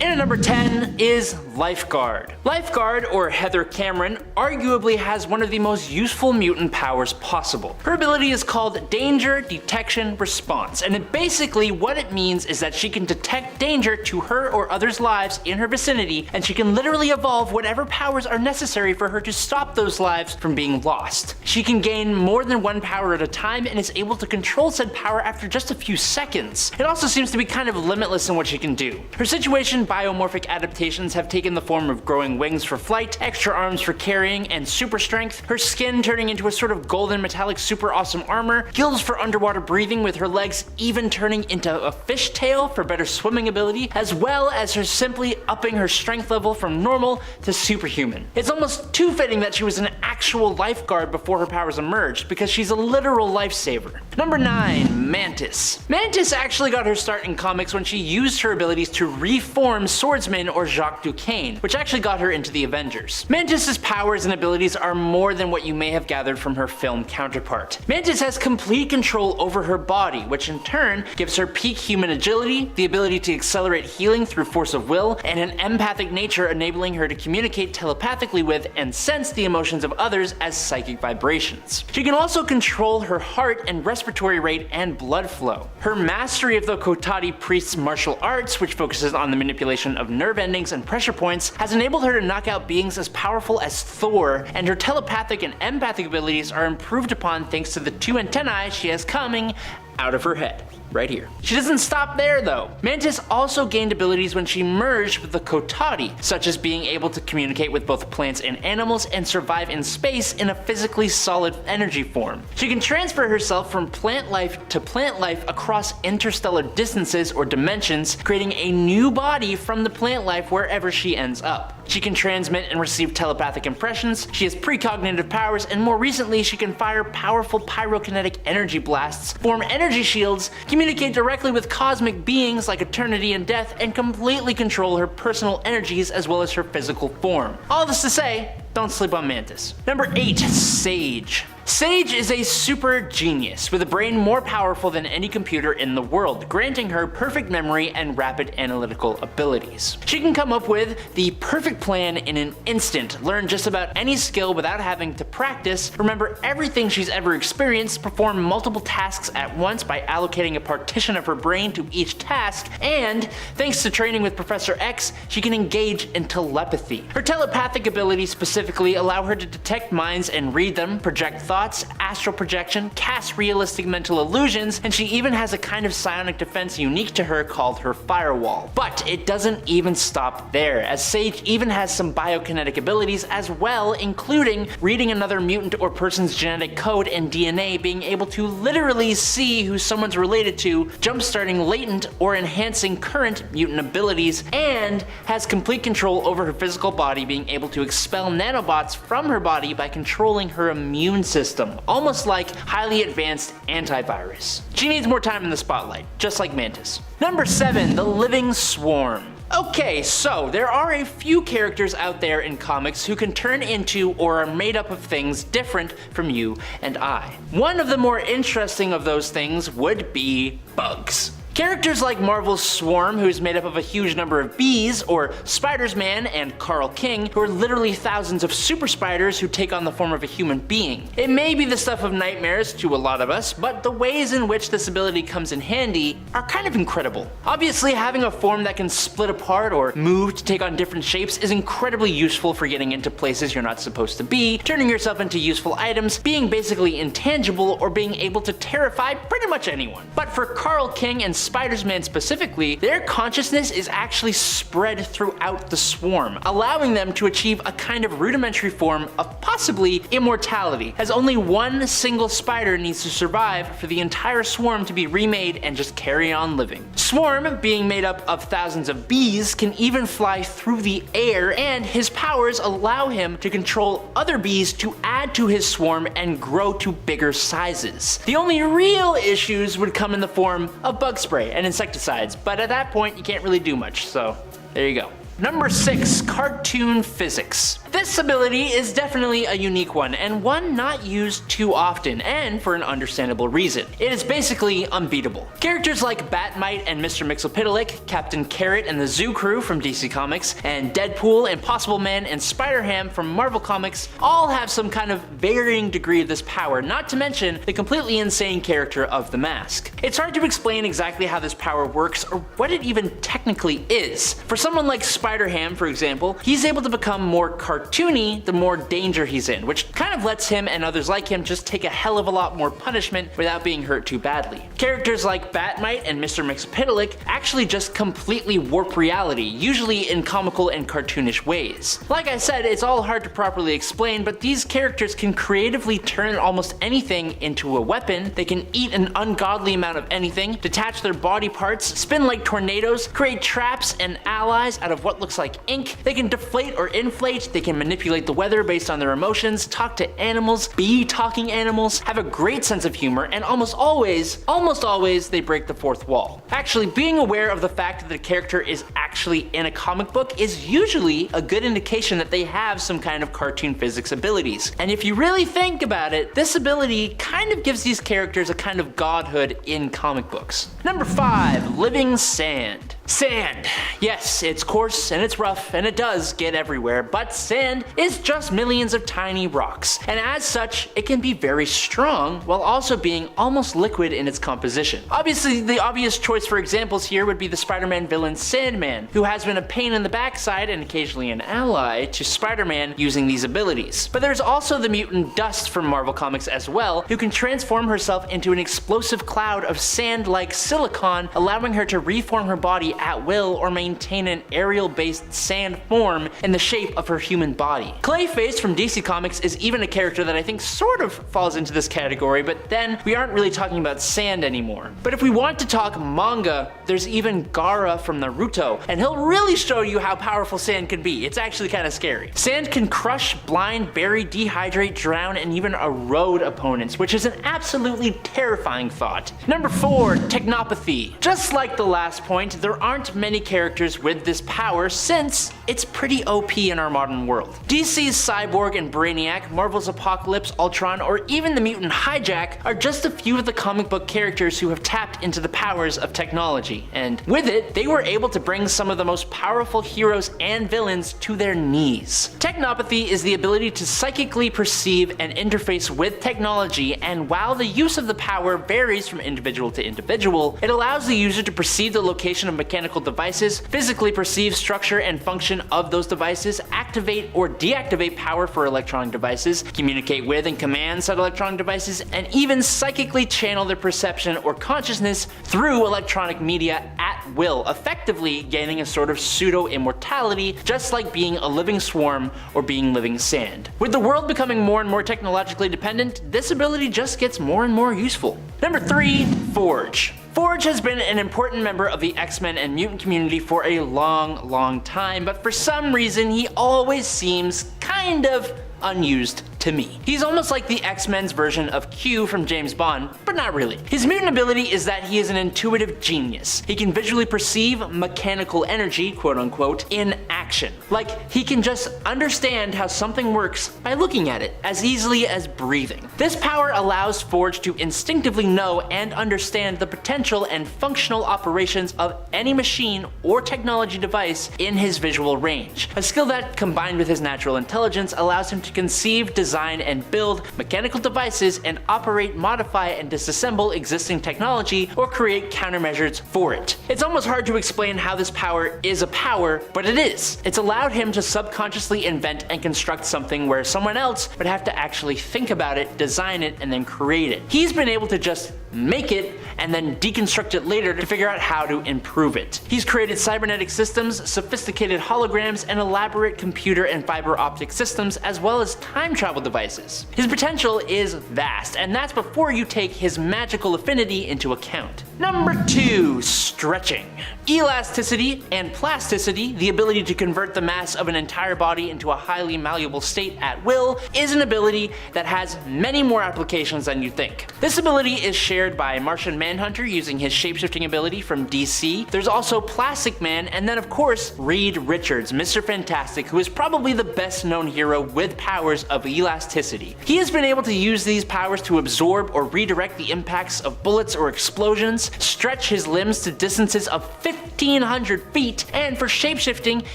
And at number 10 is Lifeguard. Lifeguard, or Heather Cameron, arguably has one of the most useful mutant powers possible. Her ability is called Danger Detection Response, and basically what it means is that she can detect danger to her or others' lives in her vicinity, and she can literally evolve whatever powers are necessary for her to stop those lives from being lost. She can gain more than one power at a time and is able to control said power after just a few seconds. It also seems to be kind of limitless in what she can do. Her situation biomorphic adaptations have taken the form of growing wings for flight, extra arms for carrying, and super strength, her skin turning into a sort of golden metallic super awesome armor, gills for underwater breathing with her legs even turning into a fishtail for better swimming ability, as well as her simply upping her strength level from normal to superhuman. It's almost too fitting that she was an actual lifeguard before her powers emerged, because she's a literal lifesaver. Number 9, Mantis. Mantis actually got her start in comics when she used her abilities to reform Swordsman or Jacques Duquesne, which actually got her into the Avengers. Mantis's powers and abilities are more than what you may have gathered from her film counterpart. Mantis has complete control over her body, which in turn gives her peak human agility, the ability to accelerate healing through force of will, and an empathic nature enabling her to communicate telepathically with and sense the emotions of others as psychic vibrations. She can also control her heart and respiratory rate and blood flow. Her mastery of the Kotati priest's martial arts, which focuses on the manipulation of nerve endings and pressure points, has enabled her to knock out beings as powerful as Thor, and her telepathic and empathic abilities are improved upon thanks to the 2 antennae she has coming out of her head. Right here. She doesn't stop there though. Mantis also gained abilities when she merged with the Kotati, such as being able to communicate with both plants and animals and survive in space in a physically solid energy form. She can transfer herself from plant life to plant life across interstellar distances or dimensions, creating a new body from the plant life wherever she ends up. She can transmit and receive telepathic impressions, she has precognitive powers, and more recently she can fire powerful pyrokinetic energy blasts, form energy shields, communicate directly with cosmic beings like eternity and death, and completely control her personal energies as well as her physical form. All this to say, don't sleep on Mantis. Number 8, Sage. Sage is a super genius with a brain more powerful than any computer in the world, granting her perfect memory and rapid analytical abilities. She can come up with the perfect plan in an instant, learn just about any skill without having to practice, remember everything she's ever experienced, perform multiple tasks at once by allocating a partition of her brain to each task, and thanks to training with Professor X, she can engage in telepathy. Her telepathic abilities specifically allow her to detect minds and read them, project thoughts, astral projection, cast realistic mental illusions, and she even has a kind of psionic defense unique to her called her firewall. But it doesn't even stop there, as Sage even has some biokinetic abilities as well, including reading another mutant or person's genetic code and DNA, being able to literally see who someone's related to, jumpstarting latent or enhancing current mutant abilities, and has complete control over her physical body, being able to expel nanobots from her body by controlling her immune system, almost like highly advanced antivirus. She needs more time in the spotlight, just like Mantis. Number 7, the Living Swarm. Okay, so there are a few characters out there in comics who can turn into or are made up of things different from you and I. One of the more interesting of those things would be bugs. Characters like Marvel's Swarm, who is made up of a huge number of bees, or Spider-Man and Carl King, who are literally thousands of super spiders who take on the form of a human being. It may be the stuff of nightmares to a lot of us, but the ways in which this ability comes in handy are kind of incredible. Obviously, having a form that can split apart or move to take on different shapes is incredibly useful for getting into places you're not supposed to be, turning yourself into useful items, being basically intangible, or being able to terrify pretty much anyone. But for Carl King and Spider-Man specifically, their consciousness is actually spread throughout the swarm, allowing them to achieve a kind of rudimentary form of possibly immortality, as only one single spider needs to survive for the entire swarm to be remade and just carry on living. Swarm, being made up of thousands of bees, can even fly through the air, and his powers allow him to control other bees to add to his swarm and grow to bigger sizes. The only real issues would come in the form of bug spray and insecticides, but at that point you can't really do much, so there you go. Number 6, cartoon physics. This ability is definitely a unique one, and one not used too often, and for an understandable reason. It is basically unbeatable. Characters like Batmite and Mr. Mxyzptlk, Captain Carrot and the Zoo Crew from DC Comics, and Deadpool, Impossible Man, and Spider-Ham from Marvel Comics all have some kind of varying degree of this power, not to mention the completely insane character of the Mask. It's hard to explain exactly how this power works or what it even technically is. For someone like Spider-Ham, for example, he's able to become more cartoony the more danger he's in, which kind of lets him and others like him just take a hell of a lot more punishment without being hurt too badly. Characters like Batmite and Mr. Mxyzptlk actually just completely warp reality, usually in comical and cartoonish ways. Like I said, it's all hard to properly explain, but these characters can creatively turn almost anything into a weapon, they can eat an ungodly amount of anything, detach their body parts, spin like tornadoes, create traps and allies out of what looks like ink, they can deflate or inflate, they can manipulate the weather based on their emotions, talk to animals, be talking animals, have a great sense of humor, and almost always they break the fourth wall. Actually, being aware of the fact that the character is actually in a comic book is usually a good indication that they have some kind of cartoon physics abilities. And if you really think about it, this ability kind of gives these characters a kind of godhood in comic books. Number 5, Living Sand. Sand. Yes, it's coarse and it's rough and it does get everywhere, but sand is just millions of tiny rocks, and as such, it can be very strong while also being almost liquid in its composition. Obviously, the obvious choice for examples here would be the Spider-Man villain Sandman, who has been a pain in the backside and occasionally an ally to Spider-Man using these abilities. But there's also the mutant Dust from Marvel Comics as well, who can transform herself into an explosive cloud of sand-like silicon, allowing her to reform her body at will or maintain an aerial-based sand form in the shape of her human body. Clayface from DC Comics is even a character that I think sort of falls into this category, but then we aren't really talking about sand anymore. But if we want to talk manga, there's even Gaara from Naruto, and he'll really show you how powerful sand can be. It's actually kind of scary. Sand can crush, blind, bury, dehydrate, drown, and even erode opponents, which is an absolutely terrifying thought. Number 4, Technopathy. Just like the last point, there aren't many characters with this power since it's pretty OP in our modern world. DC's Cyborg and Brainiac, Marvel's Apocalypse, Ultron, or even the mutant Hijack are just a few of the comic book characters who have tapped into the powers of technology, and with it, they were able to bring some of the most powerful heroes and villains to their knees. Technopathy is the ability to psychically perceive and interface with technology, and while the use of the power varies from individual to individual, it allows the user to perceive the location of mechanical devices, physically perceive structure and function of those devices, activate or deactivate power for electronic devices, communicate with and command said electronic devices, and even psychically channel their perception or consciousness through electronic media at will, effectively gaining a sort of pseudo-immortality, just like being a living swarm or being living sand. With the world becoming more and more technologically dependent, this ability just gets more and more useful. Number 3, Forge. Forge has been an important member of the X-Men and mutant community for a long time, but for some reason he always seems kind of unused to me. He's almost like the X-Men's version of Q from James Bond, but not really. His mutant ability is that he is an intuitive genius. He can visually perceive mechanical energy, quote unquote, in action. Like, he can just understand how something works by looking at it, as easily as breathing. This power allows Forge to instinctively know and understand the potential and functional operations of any machine or technology device in his visual range. A skill that, combined with his natural intelligence, allows him to conceive, design, and build mechanical devices and operate, modify, and disassemble existing technology or create countermeasures for it. It's almost hard to explain how this power is a power, but it is. It's allowed him to subconsciously invent and construct something where someone else would have to actually think about it, design it, and then create it. He's been able to just make it and then deconstruct it later to figure out how to improve it. He's created cybernetic systems, sophisticated holograms, and elaborate computer and fiber optic systems, as well as time travel devices. His potential is vast, and that's before you take his magical affinity into account. Number 2, stretching. Elasticity and plasticity, the ability to convert the mass of an entire body into a highly malleable state at will, is an ability that has many more applications than you think. This ability is shared shared by Martian Manhunter using his shapeshifting ability from DC. There's also Plastic Man, and then of course Reed Richards, Mr. Fantastic, who is probably the best known hero with powers of elasticity. He has been able to use these powers to absorb or redirect the impacts of bullets or explosions, stretch his limbs to distances of 1,500 feet, and for shapeshifting,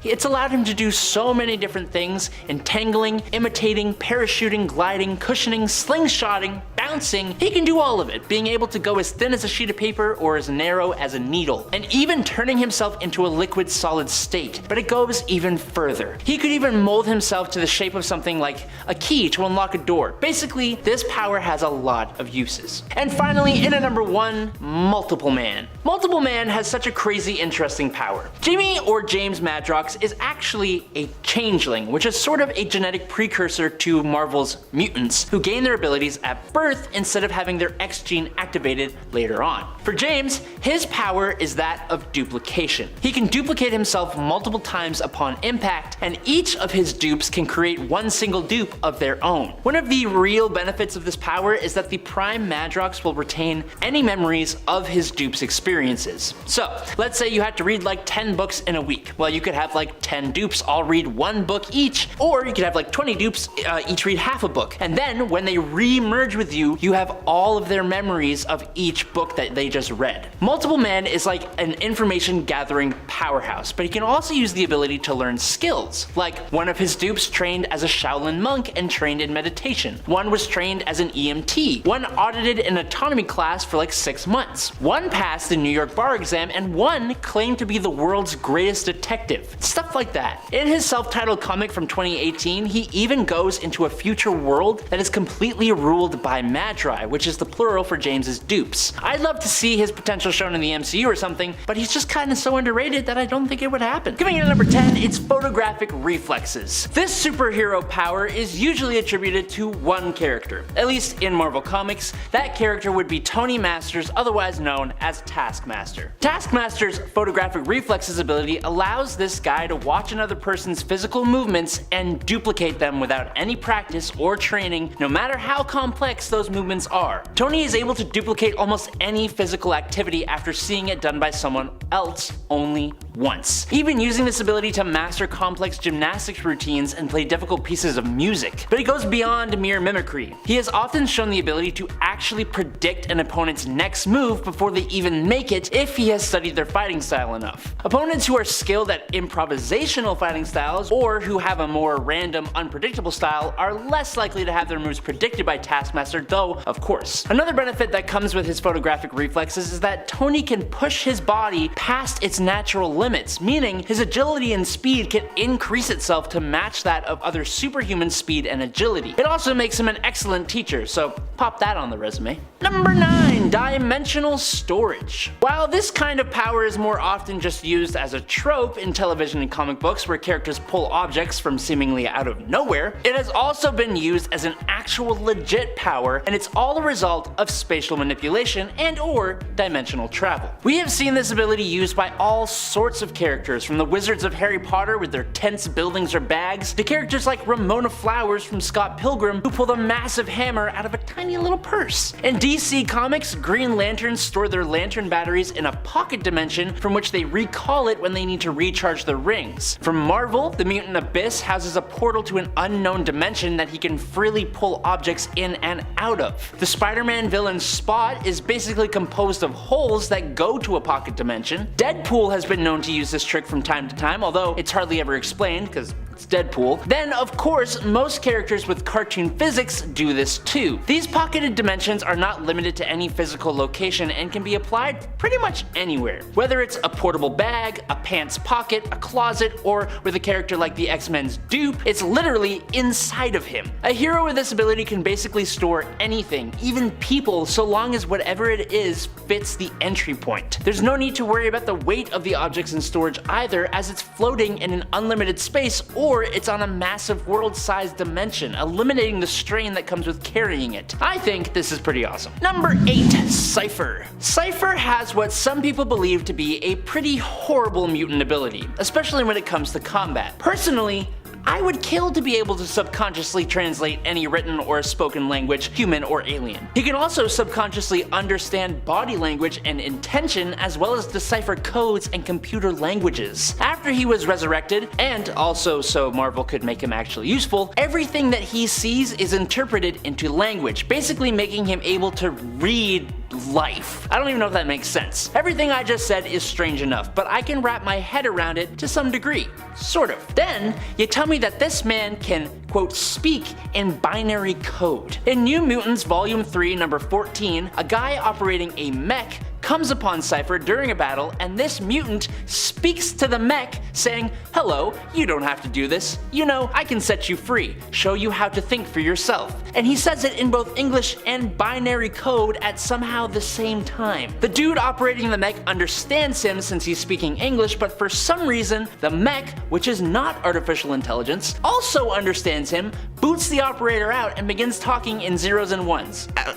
it's allowed him to do so many different things: entangling, imitating, parachuting, gliding, cushioning, slingshotting, bouncing. He can do all of it, being able to go as thin as a sheet of paper or as narrow as a needle, and even turning himself into a liquid solid state. But it goes even further. He could even mold himself to the shape of something like a key to unlock a door. Basically, this power has a lot of uses. And finally, in at number 1, Multiple Man. Multiple Man has such a crazy interesting power. Jamie, or James Madrox, is actually a changeling, which is sort of a genetic precursor to Marvel's mutants, who gain their abilities at birth instead of having their X gene activated later on. For James, his power is that of duplication. He can duplicate himself multiple times upon impact, and each of his dupes can create one single dupe of their own. One of the real benefits of this power is that the Prime Madrox will retain any memories of his dupe's experiences. So, let's say you had to read like 10 books in a week. Well, you could have like 10 dupes all read one book each, or you could have like 20 dupes each read half a book. And then when they re-merge with you, you have all of their memories of each book that they just read. Multiple Man is like an information gathering powerhouse, but he can also use the ability to learn skills. Like, one of his dupes trained as a Shaolin monk and trained in meditation. One was trained as an EMT. One audited an autonomy class for like 6 months. One passed the New York bar exam, and one claimed to be the world's greatest detective. Stuff like that. In his self-titled comic from 2018, he even goes into a future world that is completely ruled by Magi, which is the plural for James's dupes. I'd love to see his potential shown in the MCU or something, but he's just kind of so underrated that I don't think it would happen. Coming in at number 10, it's Photographic Reflexes. This superhero power is usually attributed to one character. At least in Marvel Comics, that character would be Tony Masters, otherwise known as Taskmaster. Taskmaster's Photographic Reflexes ability allows this guy to watch another person's physical movements and duplicate them without any practice or training, no matter how complex those movements are. Tony is able to duplicate almost any physical activity after seeing it done by someone else only once, even using this ability to master complex gymnastics routines and play difficult pieces of music. But it goes beyond mere mimicry. He has often shown the ability to actually predict an opponent's next move before they even make it if he has studied their fighting style enough. Opponents who are skilled at improvisational fighting styles, or who have a more random, unpredictable style, are less likely to have their moves predicted by Taskmaster, though, of course. Another benefit that comes with his photographic reflexes is that Tony can push his body past its natural limits, meaning his agility and speed can increase itself to match that of other superhuman speed and agility. It also makes him an excellent teacher, so pop that on the resume. Number 9, Dimensional Storage. While this kind of power is more often just used as a trope in television and comic books where characters pull objects from seemingly out of nowhere, it has also been used as an actual legit power, and it's all a result of spatial manipulation and/or dimensional travel. We have seen this ability used by all sorts of characters, from the wizards of Harry Potter with their tents, buildings, or bags, to characters like Ramona Flowers from Scott Pilgrim, who pulled a massive hammer out of a tiny little purse. In DC Comics, Green Lanterns store their lantern batteries in a pocket dimension from which they recall it when they need to recharge their rings. From Marvel, the Mutant Abyss houses a portal to an unknown dimension that he can freely pull objects in and out of. The Spider-Man villain Spot is basically composed of holes that go to a pocket dimension. Deadpool has been known to use this trick from time to time, although it's hardly ever explained because it's Deadpool. Then, of course, most characters with cartoon physics do this too. These pocketed dimensions are not limited to any physical location and can be applied pretty much anywhere. Whether it's a portable bag, a pants pocket, a closet, or with a character like the X-Men's Dupe, it's literally inside of him. A hero with this ability can basically store anything, even people, so long as whatever it is fits the entry point. There's no need to worry about the weight of the objects in storage either, as it's floating in an unlimited space, or it's on a massive world-sized dimension, eliminating the strain that comes with carrying it. I think this is pretty awesome. Number 8, Cipher. Cipher has what some people believe to be a pretty horrible mutant ability, especially when it comes to combat. Personally, I would kill to be able to subconsciously translate any written or spoken language, human or alien. He can also subconsciously understand body language and intention, as well as decipher codes and computer languages. After he was resurrected, and also so Marvel could make him actually useful, everything that he sees is interpreted into language, basically making him able to read life. I don't even know if that makes sense. Everything I just said is strange enough, but I can wrap my head around it to some degree. Sort of. Then, you tell me that this man can, quote, speak in binary code. In New Mutants Volume 3, number 14, a guy operating a mech comes upon Cipher during a battle, and this mutant speaks to the mech saying, "Hello, you don't have to do this. You know, I can set you free, show you how to think for yourself." And he says it in both English and binary code at somehow the same time. The dude operating the mech understands him since he's speaking English, but for some reason, the mech, which is not artificial intelligence, also understands him, boots the operator out, and begins talking in zeros and ones. I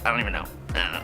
don't even know.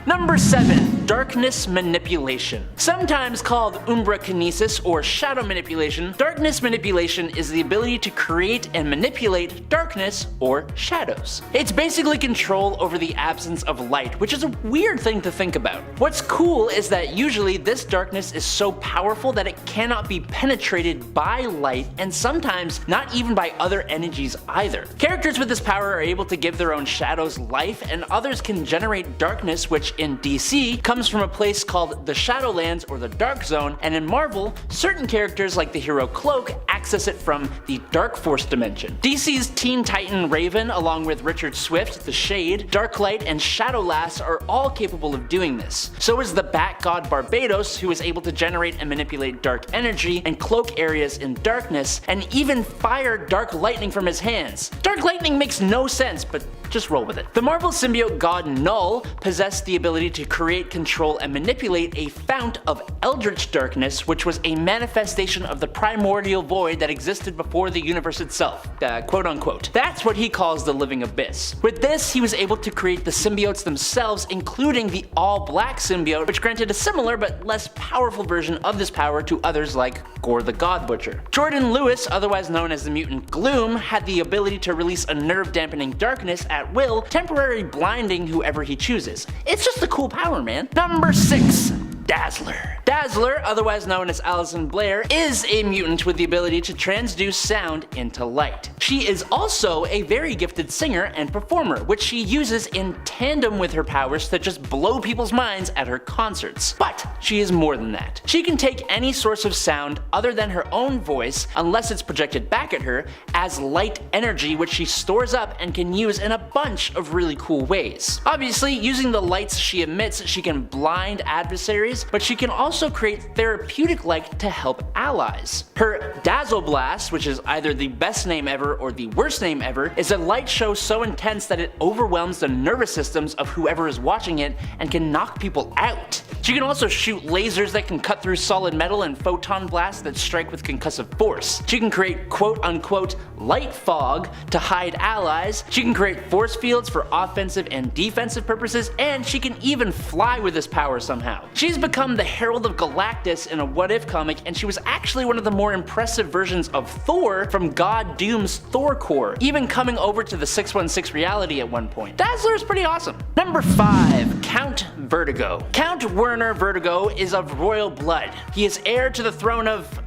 Number 7. Darkness Manipulation. Sometimes called Umbra Kinesis or Shadow Manipulation, Darkness Manipulation is the ability to create and manipulate darkness or shadows. It's basically control over the absence of light, which is a weird thing to think about. What's cool is that usually this darkness is so powerful that it cannot be penetrated by light, and sometimes not even by other energies either. Characters with this power are able to give their own shadows life, and others can generate darkness, which in DC comes from a place called the Shadowlands or the Dark Zone, and in Marvel, certain characters like the hero Cloak access it from the Dark Force dimension. DC's Teen Titan Raven, along with Richard Swift, the Shade, Darklight, and Shadowlass are all capable of doing this. So is the Bat God Barbados, who is able to generate and manipulate dark energy and cloak areas in darkness, and even fire dark lightning from his hands. Dark lightning makes no sense, but just roll with it. The Marvel symbiote god Null possessed the ability to create, control, and manipulate a fount of eldritch darkness, which was a manifestation of the primordial void that existed before the universe itself. Quote unquote. That's what he calls the living abyss. With this, he was able to create the symbiotes themselves, including the all-black symbiote, which granted a similar but less powerful version of this power to others like Gore the God Butcher. Jordan Lewis, otherwise known as the mutant Gloom, had the ability to release a nerve-dampening darkness at will, temporarily blinding whoever he chooses. It's just a cool power, man. Number 6. Dazzler. Dazzler, otherwise known as Alison Blair, is a mutant with the ability to transduce sound into light. She is also a very gifted singer and performer, which she uses in tandem with her powers to just blow people's minds at her concerts. But she is more than that. She can take any source of sound other than her own voice, unless it's projected back at her, as light energy, which she stores up and can use in a bunch of really cool ways. Obviously, using the lights she emits, she can blind adversaries, but she can also create therapeutic light to help allies. Her Dazzle Blast, which is either the best name ever or the worst name ever, is a light show so intense that it overwhelms the nervous systems of whoever is watching it and can knock people out. She can also shoot lasers that can cut through solid metal and photon blasts that strike with concussive force. She can create quote-unquote light fog to hide allies. She can create force fields for offensive and defensive purposes, and she can even fly with this power somehow. She's become the Herald of Galactus in a What If comic, and she was actually one of the more impressive versions of Thor from God Doom's Thor Corps, even coming over to the 616 reality at one point. Dazzler is pretty awesome. Number 5. Count Vertigo. Count Werner Vertigo is of royal blood. He is heir to the throne of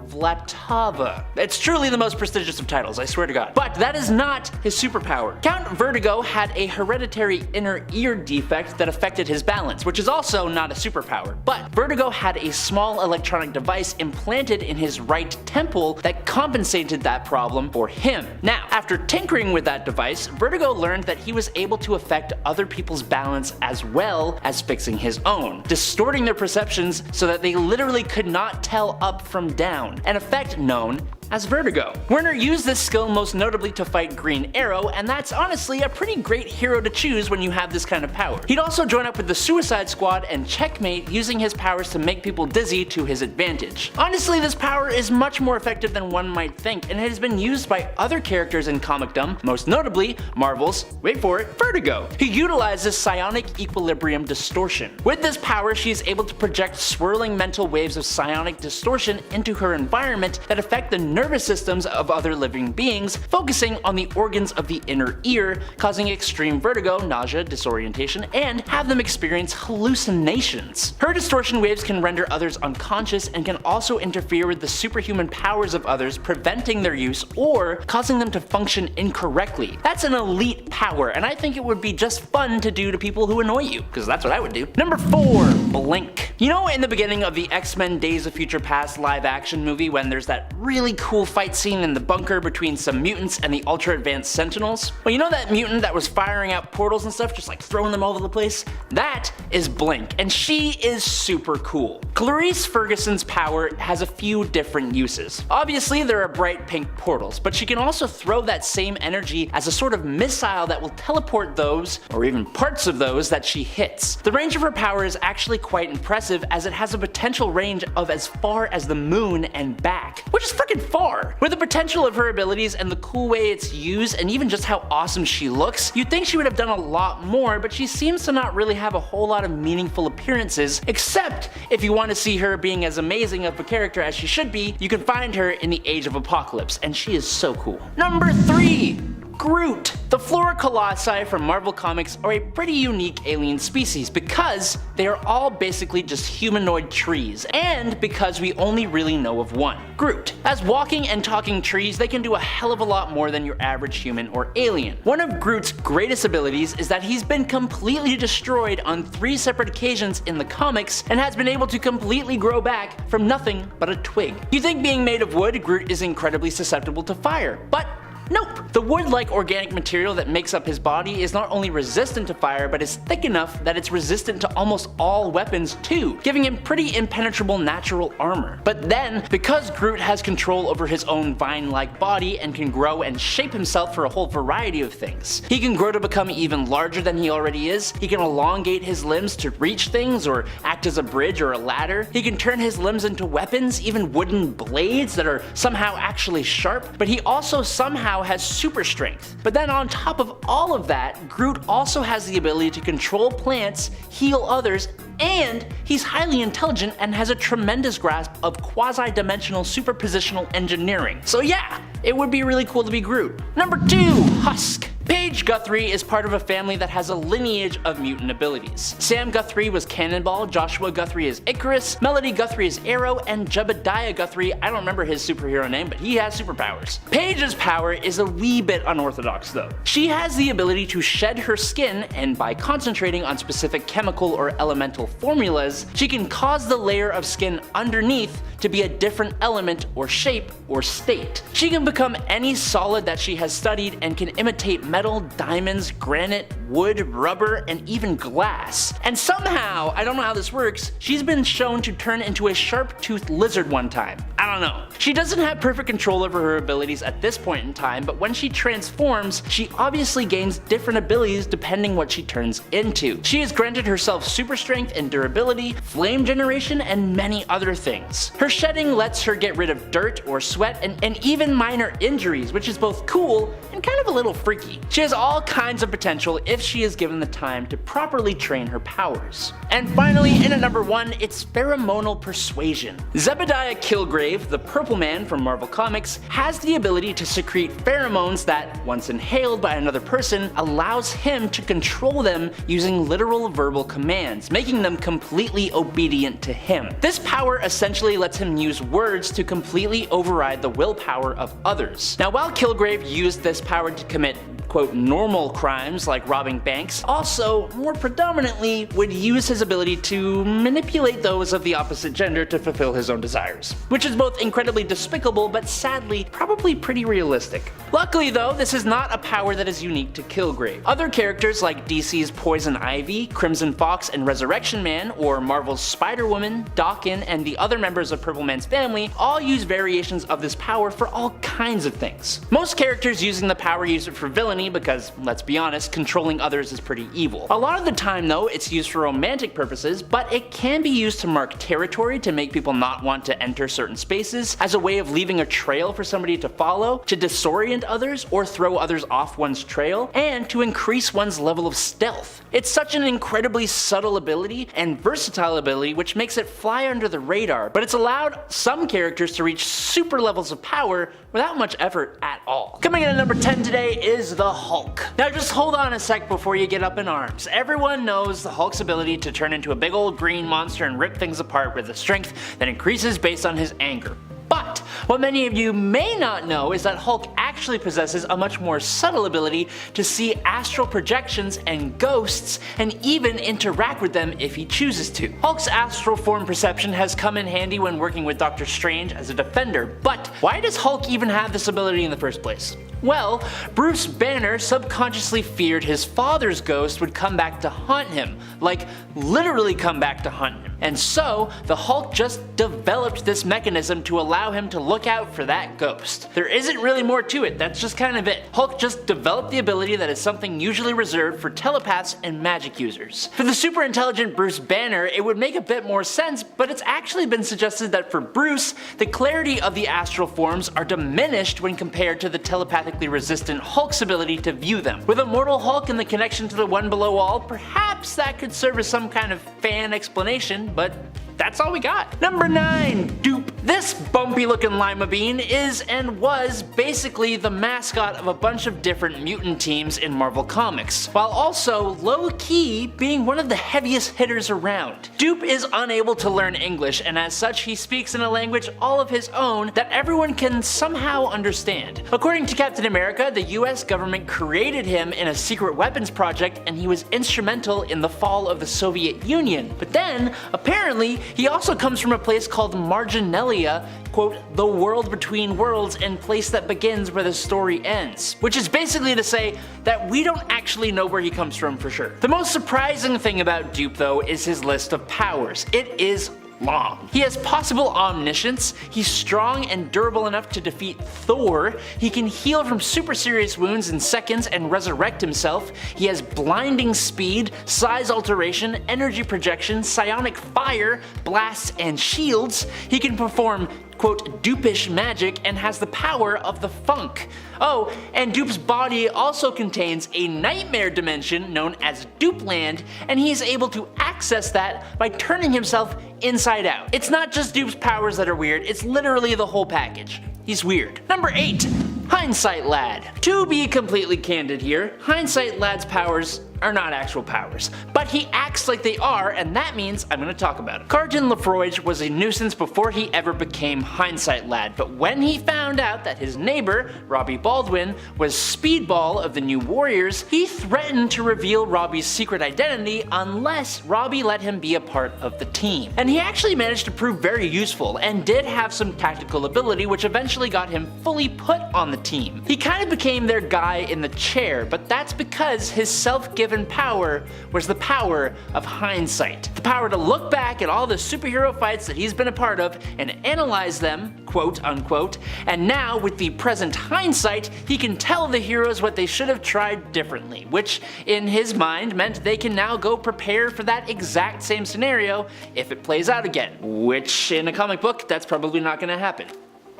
Vlatava. It's truly the most prestigious of titles, I swear to God. But that is not his superpower. Count Vertigo had a hereditary inner ear defect that affected his balance, which is also not a superpower. But Vertigo had a small electronic device implanted in his right temple that compensated that problem for him. Now, after tinkering with that device, Vertigo learned that he was able to affect other people's balance as well as fixing his own, distorting their perceptions so that they literally could not tell up from down, an effect known as Vertigo. Werner used this skill most notably to fight Green Arrow, and that's honestly a pretty great hero to choose when you have this kind of power. He'd also join up with the Suicide Squad and Checkmate, using his powers to make people dizzy to his advantage. Honestly, this power is much more effective than one might think, and it has been used by other characters in comicdom, most notably Marvel's, wait for it, Vertigo, who utilizes psionic equilibrium distortion. With this power, she is able to project swirling mental waves of psionic distortion into her environment that affect the nervous systems of other living beings, focusing on the organs of the inner ear, causing extreme vertigo, nausea, disorientation, and have them experience hallucinations. Her distortion waves can render others unconscious and can also interfere with the superhuman powers of others, preventing their use or causing them to function incorrectly. That's an elite power, and I think it would be just fun to do to people who annoy you, because that's what I would do. Number 4. Blink. You know, in the beginning of the X-Men Days of Future Past live action movie when there's that really cool fight scene in the bunker between some mutants and the ultra advanced Sentinels? Well, you know that mutant that was firing out portals and stuff, just like throwing them all over the place? That is Blink, and she is super cool. Clarice Ferguson's power has a few different uses. Obviously, there are bright pink portals, but she can also throw that same energy as a sort of missile that will teleport those, or even parts of those, that she hits. The range of her power is actually quite impressive, as it has a potential range of as far as the moon and back, which is freaking far. With the potential of her abilities and the cool way it's used, and even just how awesome she looks, you'd think she would have done a lot more, but she seems to not really have a whole lot of meaningful appearances, except if you want to see her being as amazing of a character as she should be, you can find her in the Age of Apocalypse, and she is so cool. Number 3. Groot. The Flora Colossi from Marvel Comics are a pretty unique alien species because they are all basically just humanoid trees, and because we only really know of one, Groot. As walking and talking trees, they can do a hell of a lot more than your average human or alien. One of Groot's greatest abilities is that he's been completely destroyed on 3 separate occasions in the comics and has been able to completely grow back from nothing but a twig. You think being made of wood, Groot is incredibly susceptible to fire, but nope! The wood-like organic material that makes up his body is not only resistant to fire, but is thick enough that it's resistant to almost all weapons too, giving him pretty impenetrable natural armor. But then, because Groot has control over his own vine-like body and can grow and shape himself for a whole variety of things. He can grow to become even larger than he already is, he can elongate his limbs to reach things or act as a bridge or a ladder, he can turn his limbs into weapons, even wooden blades that are somehow actually sharp, but he also somehow has super strength. But then on top of all of that, Groot also has the ability to control plants, heal others, and he's highly intelligent and has a tremendous grasp of quasi-dimensional superpositional engineering. So yeah, it would be really cool to be Groot. Number 2. Husk. Paige Guthrie is part of a family that has a lineage of mutant abilities. Sam Guthrie was Cannonball, Joshua Guthrie is Icarus, Melody Guthrie is Arrow, and Jebediah Guthrie, I don't remember his superhero name, but he has superpowers. Paige's power is a wee bit unorthodox though. She has the ability to shed her skin, and by concentrating on specific chemical or elemental formulas, she can cause the layer of skin underneath to be a different element or shape or state. She can become any solid that she has studied and can imitate metal, diamonds, granite, wood, rubber, and even glass. And somehow, I don't know how this works, she's been shown to turn into a sharp-toothed lizard one time. I don't know. She doesn't have perfect control over her abilities at this point in time, but when she transforms, she obviously gains different abilities depending what she turns into. She has granted herself super strength and durability, flame generation, and many other things. Her shedding lets her get rid of dirt or sweat and even minor injuries, which is both cool and kind of a little freaky. She has all kinds of potential if she is given the time to properly train her powers. And finally, in at number 1, it's Pheromonal Persuasion. Zebediah Killgrave, the Purple Man from Marvel Comics, has the ability to secrete pheromones that, once inhaled by another person, allows him to control them using literal verbal commands, making them completely obedient to him. This power essentially lets him use words to completely override the willpower of others. Now, while Killgrave used this power to commit quote normal crimes like robbing banks, also more predominantly would use his ability to manipulate those of the opposite gender to fulfill his own desires, which is both incredibly despicable but sadly probably pretty realistic. Luckily though, this is not a power that is unique to Killgrave. Other characters like DC's Poison Ivy, Crimson Fox, and Resurrection Man, or Marvel's Spider-Woman, Daken, and the other members of Purple Man's family all use variations of this power for all kinds of things. Most characters using the power use it for villainy, funny because, let's be honest, controlling others is pretty evil. A lot of the time though, it's used for romantic purposes, but it can be used to mark territory, to make people not want to enter certain spaces, as a way of leaving a trail for somebody to follow, to disorient others or throw others off one's trail, and to increase one's level of stealth. It's such an incredibly subtle ability and versatile ability which makes it fly under the radar, but it's allowed some characters to reach super levels of power without much effort at all. Coming in at number 10 today is the Hulk. Now just hold on a sec before you get up in arms. Everyone knows the Hulk's ability to turn into a big old green monster and rip things apart with a strength that increases based on his anger. But what many of you may not know is that Hulk actually possesses a much more subtle ability to see astral projections and ghosts, and even interact with them if he chooses to. Hulk's astral form perception has come in handy when working with Doctor Strange as a defender, but why does Hulk even have this ability in the first place? Well, Bruce Banner subconsciously feared his father's ghost would come back to haunt him, like literally come back to haunt him. And so, the Hulk just developed this mechanism to allow him to look out for that ghost. There isn't really more to it, that's just kind of it. Hulk just developed the ability that is something usually reserved for telepaths and magic users. For the super intelligent Bruce Banner, it would make a bit more sense, but it's actually been suggested that for Bruce, the clarity of the astral forms are diminished when compared to the telepathically resistant Hulk's ability to view them. With Immortal Hulk and the connection to the One Below All, perhaps that could serve as some kind of fan explanation, but that's all we got. Number 9, Dupe. This bumpy looking lima bean is and was basically the mascot of a bunch of different mutant teams in Marvel Comics, while also low-key being one of the heaviest hitters around. Dupe is unable to learn English, and as such he speaks in a language all of his own that everyone can somehow understand. According to Captain America, the US government created him in a secret weapons project, and he was instrumental in the fall of the Soviet Union. But then, apparently, he also comes from a place called Marginalia, quote, the world between worlds and place that begins where the story ends. Which is basically to say that we don't actually know where he comes from for sure. The most surprising thing about Dupe though is his list of powers. It is long. He has possible omniscience, he's strong and durable enough to defeat Thor, he can heal from super serious wounds in seconds and resurrect himself, he has blinding speed, size alteration, energy projection, psionic fire, blasts and shields, he can perform quote, dupish magic and has the power of the funk. Oh, and Dupe's body also contains a nightmare dimension known as Dupeland, and he is able to access that by turning himself inside out. It's not just Dupe's powers that are weird, it's literally the whole package. He's weird. Number 8. Hindsight Lad. To be completely candid here, Hindsight Lad's powers are not actual powers, but he acts like they are, and that means I'm going to talk about it. Carton Lefroy was a nuisance before he ever became Hindsight Lad, but when he found out that his neighbor, Robbie Baldwin, was Speedball of the New Warriors, he threatened to reveal Robbie's secret identity unless Robbie let him be a part of the team. And he actually managed to prove very useful, and did have some tactical ability which eventually got him fully put on the team. He kind of became their guy in the chair, but that's because his self-given power was the power of hindsight. The power to look back at all the superhero fights that he's been a part of and analyze them, quote unquote, and now with the present hindsight, he can tell the heroes what they should have tried differently, which in his mind meant they can now go prepare for that exact same scenario if it plays out again, which in a comic book, that's probably not going to happen.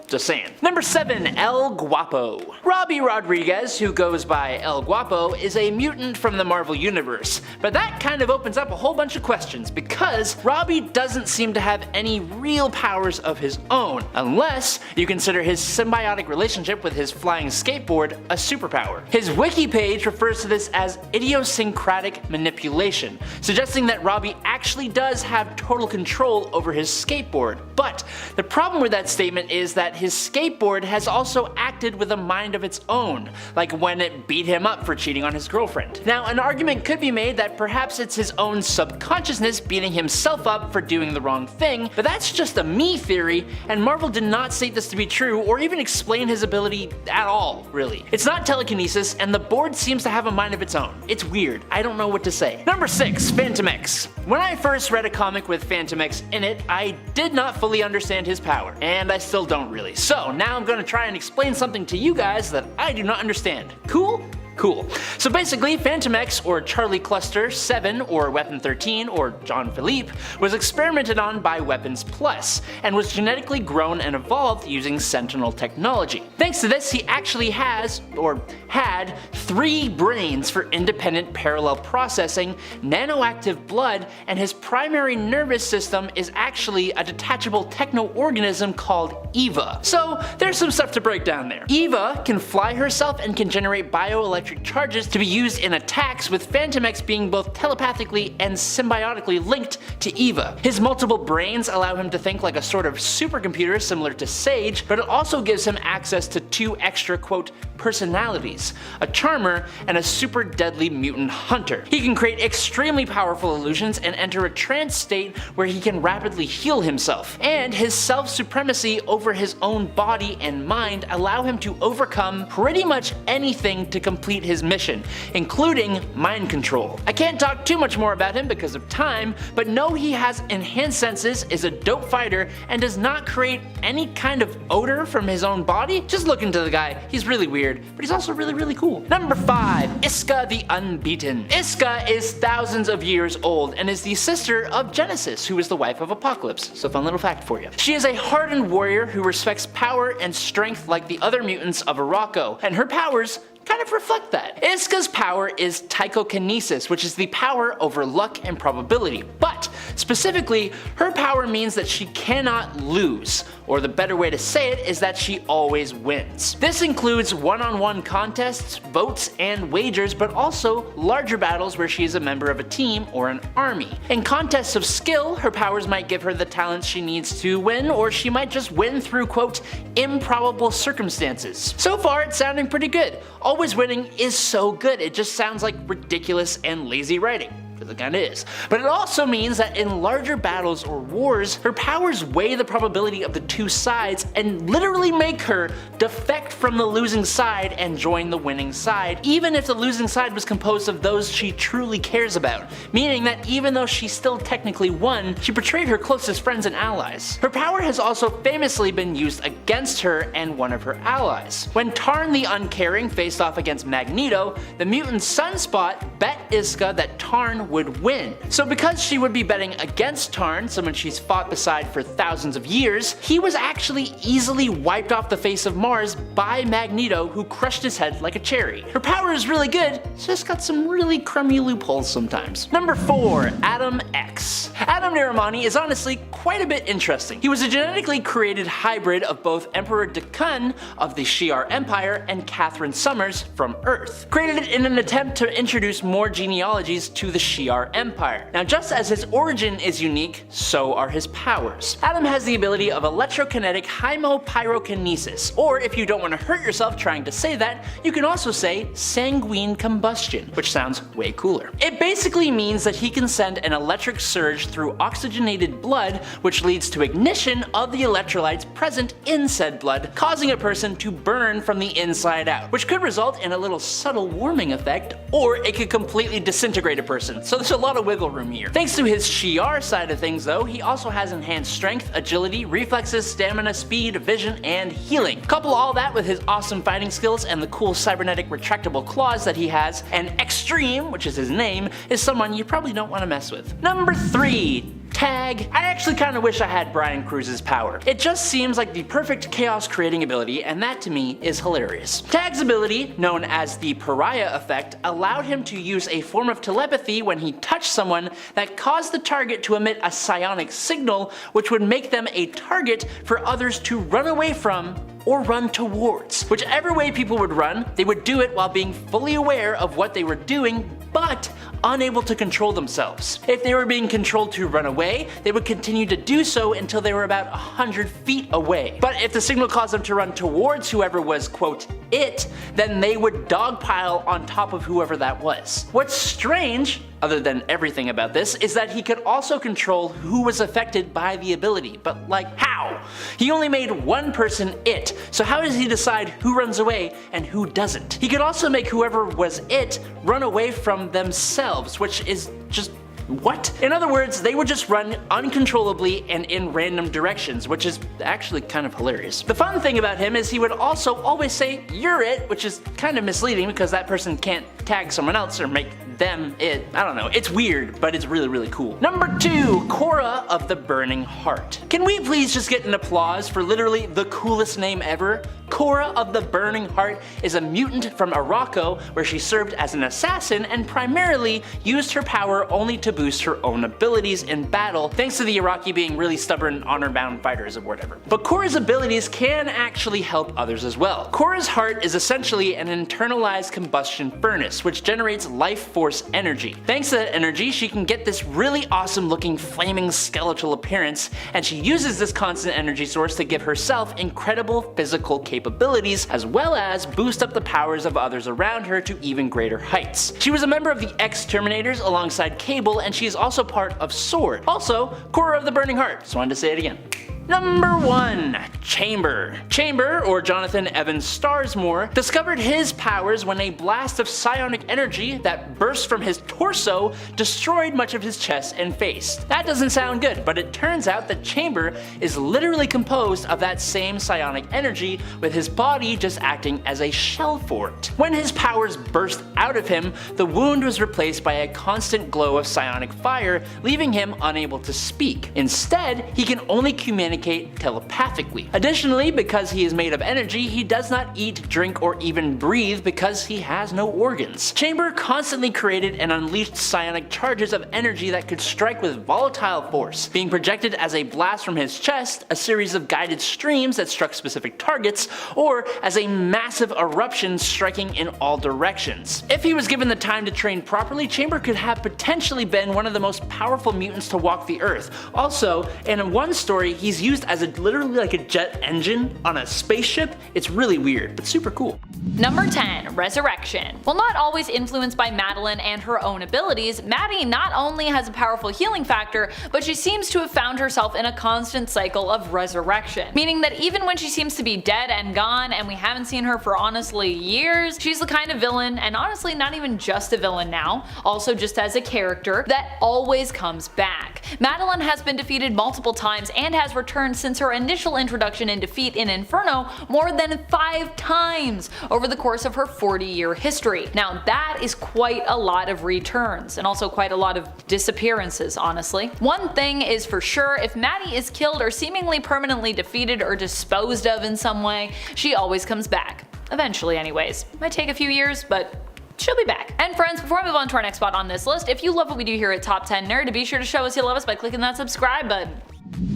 Just saying. Number 7, El Guapo. Robbie Rodriguez, who goes by El Guapo, is a mutant from the Marvel Universe, but that kind of opens up a whole bunch of questions because Robbie doesn't seem to have any real powers of his own, unless you consider his symbiotic relationship with his flying skateboard a superpower. His wiki page refers to this as idiosyncratic manipulation, suggesting that Robbie actually does have total control over his skateboard. But the problem with that statement is that his skateboard has also acted with a mind of its own, like when it beat him up for cheating on his girlfriend. Now, an argument could be made that perhaps it's his own subconsciousness beating himself up for doing the wrong thing, but that's just a me theory, and Marvel did not state this to be true or even explain his ability at all, really. It's not telekinesis, and the board seems to have a mind of its own. It's weird. I don't know what to say. Number 6, Phantom X. When I first read a comic with Phantom X in it, I did not fully understand his power, and I still don't really. So now I'm going to try and explain something to you guys that I do not understand. Cool? Cool. So basically, Phantom X or Charlie Cluster 7 or Weapon 13 or John Philippe was experimented on by Weapons Plus and was genetically grown and evolved using Sentinel technology. Thanks to this, he actually has, or had, 3 brains for independent parallel processing, nanoactive blood, and his primary nervous system is actually a detachable techno-organism called Eva. So there's some stuff to break down there. Eva can fly herself and can generate bioelectric charges to be used in attacks, with Phantom X being both telepathically and symbiotically linked to Eva. His multiple brains allow him to think like a sort of supercomputer similar to Sage, but it also gives him access to 2 extra, quote, personalities, a charmer and a super deadly mutant hunter. He can create extremely powerful illusions and enter a trance state where he can rapidly heal himself. And his self-supremacy over his own body and mind allow him to overcome pretty much anything to complete his mission, including mind control. I can't talk too much more about him because of time, but know he has enhanced senses, is a dope fighter, and does not create any kind of odor from his own body. Just look into the guy, he's really weird, but he's also really cool. Number 5. Iska the Unbeaten. Iska is thousands of years old and is the sister of Genesis, who is the wife of Apocalypse, so fun little fact for you. She is a hardened warrior who respects power and strength like the other mutants of Araco, and her powers kind of reflect that. Iska's power is psychokinesis, which is the power over luck and probability, but specifically, her power means that she cannot lose, or the better way to say it is that she always wins. This includes one-on-one contests, votes, and wagers, but also larger battles where she is a member of a team or an army. In contests of skill, her powers might give her the talents she needs to win, or she might just win through, quote, improbable circumstances. So far, it's sounding pretty good. Always winning is so good, it just sounds like ridiculous and lazy writing. Because it kinda is. But it also means that in larger battles or wars, her powers weigh the probability of the 2 sides and literally make her defect from the losing side and join the winning side, even if the losing side was composed of those she truly cares about. Meaning that even though she still technically won, she betrayed her closest friends and allies. Her power has also famously been used against her and one of her allies. When Tarn the Uncaring faced off against Magneto, the mutant Sunspot bet Iska that Tarn would win. So because she would be betting against Tarn, someone she's fought beside for thousands of years, he was actually easily wiped off the face of Mars by Magneto, who crushed his head like a cherry. Her power is really good, it's just got some really crummy loopholes sometimes. Number 4. Adam X. Adam Naramani is honestly quite a bit interesting. He was a genetically created hybrid of both Emperor Dekun of the Shi'ar Empire and Catherine Summers from Earth, created in an attempt to introduce more genealogies to the Shi'ar Empire. Now, just as his origin is unique, so are his powers. Adam has the ability of electrokinetic hymopyrokinesis, or if you don't want to hurt yourself trying to say that, you can also say sanguine combustion, which sounds way cooler. It basically means that he can send an electric surge through oxygenated blood, which leads to ignition of the electrolytes present in said blood, causing a person to burn from the inside out, which could result in a little subtle warming effect, or it could completely disintegrate a person, so there's a lot of wiggle room here. Thanks to his Shi'ar side of things though, he also has enhanced strength, agility, reflexes, stamina, speed, vision, and healing. Couple all that with his awesome fighting skills and the cool cybernetic retractable claws that he has, and Extreme, which is his name, is someone you probably don't want to mess with. Number 3. Tag. I actually kinda wish I had Brian Cruz's power. It just seems like the perfect chaos creating ability, and that to me is hilarious. Tag's ability, known as the Pariah effect, allowed him to use a form of telepathy when he touched someone that caused the target to emit a psionic signal, which would make them a target for others to run away from or run towards. Whichever way people would run, they would do it while being fully aware of what they were doing, but unable to control themselves. If they were being controlled to run away, they would continue to do so until they were about 100 feet away. But if the signal caused them to run towards whoever was, quote, it, then they would dogpile on top of whoever that was. What's strange, other than everything about this, is that he could also control who was affected by the ability, but like how? He only made one person it, so how does he decide who runs away and who doesn't? He could also make whoever was it run away from themselves, which is just What? In other words, they would just run uncontrollably and in random directions, which is actually kind of hilarious. The fun thing about him is he would also always say, "You're it," which is kind of misleading because that person can't tag someone else or make them it. I don't know. It's weird, but it's really, really cool. Number 2, Cora of the Burning Heart. Can we please just get an applause for literally the coolest name ever? Cora of the Burning Heart is a mutant from Morocco where she served as an assassin and primarily used her power only to boost her own abilities in battle, thanks to the Iraqi being really stubborn, honor-bound fighters or whatever. But Cora's abilities can actually help others as well. Cora's heart is essentially an internalized combustion furnace, which generates life force energy. Thanks to that energy, she can get this really awesome looking flaming skeletal appearance, and she uses this constant energy source to give herself incredible physical capabilities, as well as boost up the powers of others around her to even greater heights. She was a member of the X-Terminators alongside Cable, and she is also part of Sword. Also, Cora of the Burning Heart. Just wanted to say it again. Number 1. Chamber. Chamber, or Jonathan Evans Starsmore, discovered his powers when a blast of psionic energy that burst from his torso destroyed much of his chest and face. That doesn't sound good, but it turns out that Chamber is literally composed of that same psionic energy, with his body just acting as a shell for it. When his powers burst out of him, the wound was replaced by a constant glow of psionic fire, leaving him unable to speak. Instead, he can only communicate telepathically. Additionally, because he is made of energy, he does not eat, drink, or even breathe because he has no organs. Chamber constantly created and unleashed psionic charges of energy that could strike with volatile force, being projected as a blast from his chest, a series of guided streams that struck specific targets, or as a massive eruption striking in all directions. If he was given the time to train properly, Chamber could have potentially been one of the most powerful mutants to walk the earth. Also, in one story, he's used as literally like a jet engine on a spaceship. It's really weird, but super cool. Number 10. Resurrection. While not always influenced by Madeline and her own abilities, Maddie not only has a powerful healing factor, but she seems to have found herself in a constant cycle of resurrection. Meaning that even when she seems to be dead and gone and we haven't seen her for honestly years, she's the kind of villain, and honestly not even just a villain now, also just as a character, that always comes back. Madeline has been defeated multiple times and has returned since her initial introduction and defeat in Inferno more than 5 times over the course of her 40-year history. Now that is quite a lot of returns, and also quite a lot of disappearances, honestly. One thing is for sure, if Maddie is killed or seemingly permanently defeated or disposed of in some way, she always comes back. Eventually anyways. Might take a few years, but she'll be back. And friends, before I move on to our next spot on this list, if you love what we do here at Top 10 Nerd, be sure to show us you love us by clicking that subscribe button.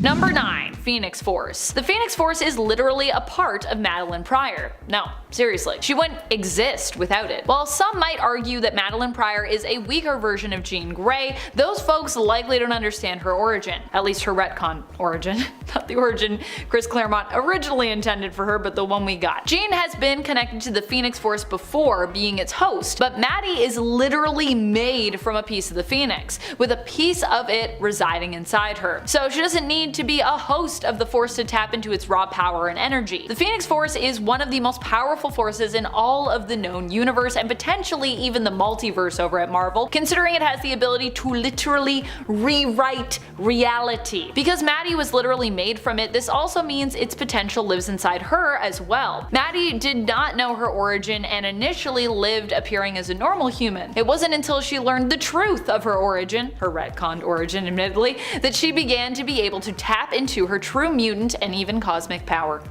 Number 9. Phoenix Force. The Phoenix Force is literally a part of Madeline Pryor. No, seriously, she wouldn't exist without it. While some might argue that Madeline Pryor is a weaker version of Jean Grey, those folks likely don't understand her origin. At least her retcon origin. Not the origin Chris Claremont originally intended for her, but the one we got. Jean has been connected to the Phoenix Force before, being its host, but Maddie is literally made from a piece of the Phoenix, with a piece of it residing inside her. So she doesn't need to be a host of the Force to tap into its raw power and energy. The Phoenix Force is one of the most powerful forces in all of the known universe, and potentially even the multiverse over at Marvel, considering it has the ability to literally rewrite reality. Because Maddie was literally made from it, this also means its potential lives inside her as well. Maddie did not know her origin and initially lived appearing as a normal human. It wasn't until she learned the truth of her origin, her retconned origin admittedly, that she began to be able to tap into her true mutant and even cosmic power.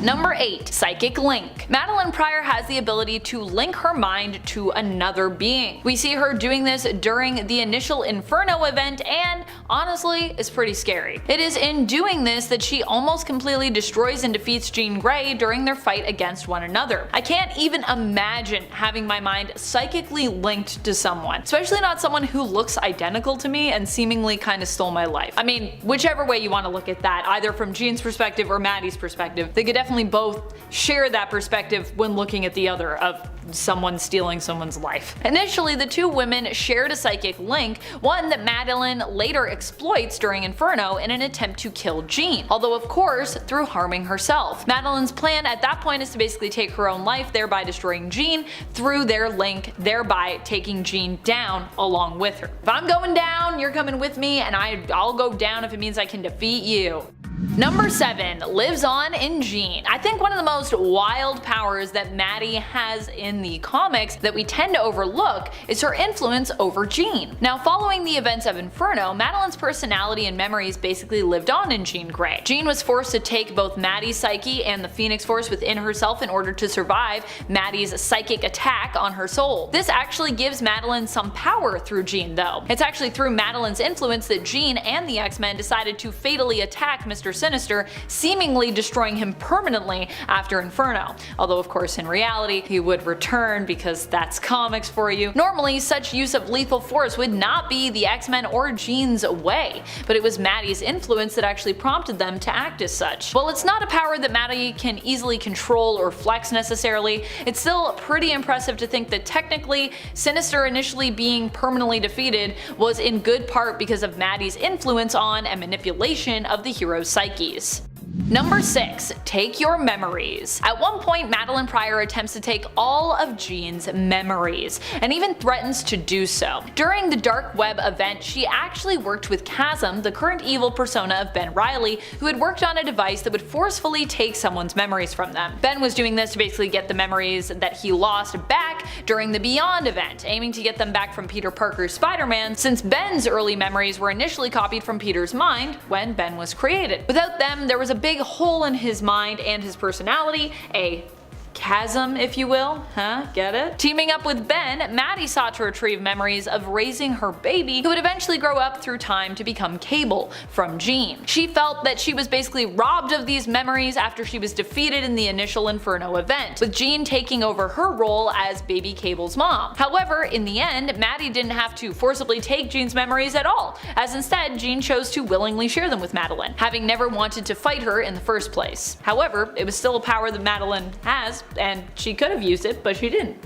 Number 8. Psychic Link. Madeline Pryor has the ability to link her mind to another being. We see her doing this during the initial Inferno event, and honestly, it's pretty scary. It is in doing this that she almost completely destroys and defeats Jean Grey during their fight against one another. I can't even imagine having my mind psychically linked to someone, especially not someone who looks identical to me and seemingly kind of stole my life. I mean, whichever way you want to look at that, either from Jean's perspective or Maddie's perspective, they could definitely both share that perspective when looking at the other of someone stealing someone's life. Initially, the two women shared a psychic link, one that Madeline later exploits during Inferno in an attempt to kill Jean, although of course through harming herself. Madeline's plan at that point is to basically take her own life, thereby destroying Jean through their link, thereby taking Jean down along with her. If I'm going down, you're coming with me, and I'll go down if it means I can defeat you. Number 7 lives on in Jean. I think one of the most wild powers that Maddie has in the comics that we tend to overlook is her influence over Jean. Now, following the events of Inferno, Madeline's personality and memories basically lived on in Jean Grey. Jean was forced to take both Maddie's psyche and the Phoenix Force within herself in order to survive Maddie's psychic attack on her soul. This actually gives Madeline some power through Jean though. It's actually through Madeline's influence that Jean and the X-Men decided to fatally attack Mr. Sinister, seemingly destroying him permanently after Inferno. Although of course in reality he would return, because that's comics for you. Normally such use of lethal force would not be the X-Men or Jean's way, but it was Maddie's influence that actually prompted them to act as such. While it's not a power that Maddie can easily control or flex necessarily, it's still pretty impressive to think that technically Sinister initially being permanently defeated was in good part because of Maddie's influence on and manipulation of the hero's psyches. Number 6. Take your memories. At one point, Madeline Pryor attempts to take all of Jean's memories, and even threatens to do so. During the Dark Web event, she actually worked with Chasm, the current evil persona of Ben Reilly, who had worked on a device that would forcefully take someone's memories from them. Ben was doing this to basically get the memories that he lost back during the Beyond event, aiming to get them back from Peter Parker's Spider-Man, since Ben's early memories were initially copied from Peter's mind when Ben was created. Without them, there was a big hole in his mind and his personality, a chasm, if you will, get it? Teaming up with Ben, Maddie sought to retrieve memories of raising her baby, who would eventually grow up through time to become Cable, from Jean. She felt that she was basically robbed of these memories after she was defeated in the initial Inferno event, with Jean taking over her role as baby Cable's mom. However, in the end, Maddie didn't have to forcibly take Jean's memories at all, as instead Jean chose to willingly share them with Madeline, having never wanted to fight her in the first place. However, it was still a power that Madeline has, and she could have used it, but she didn't.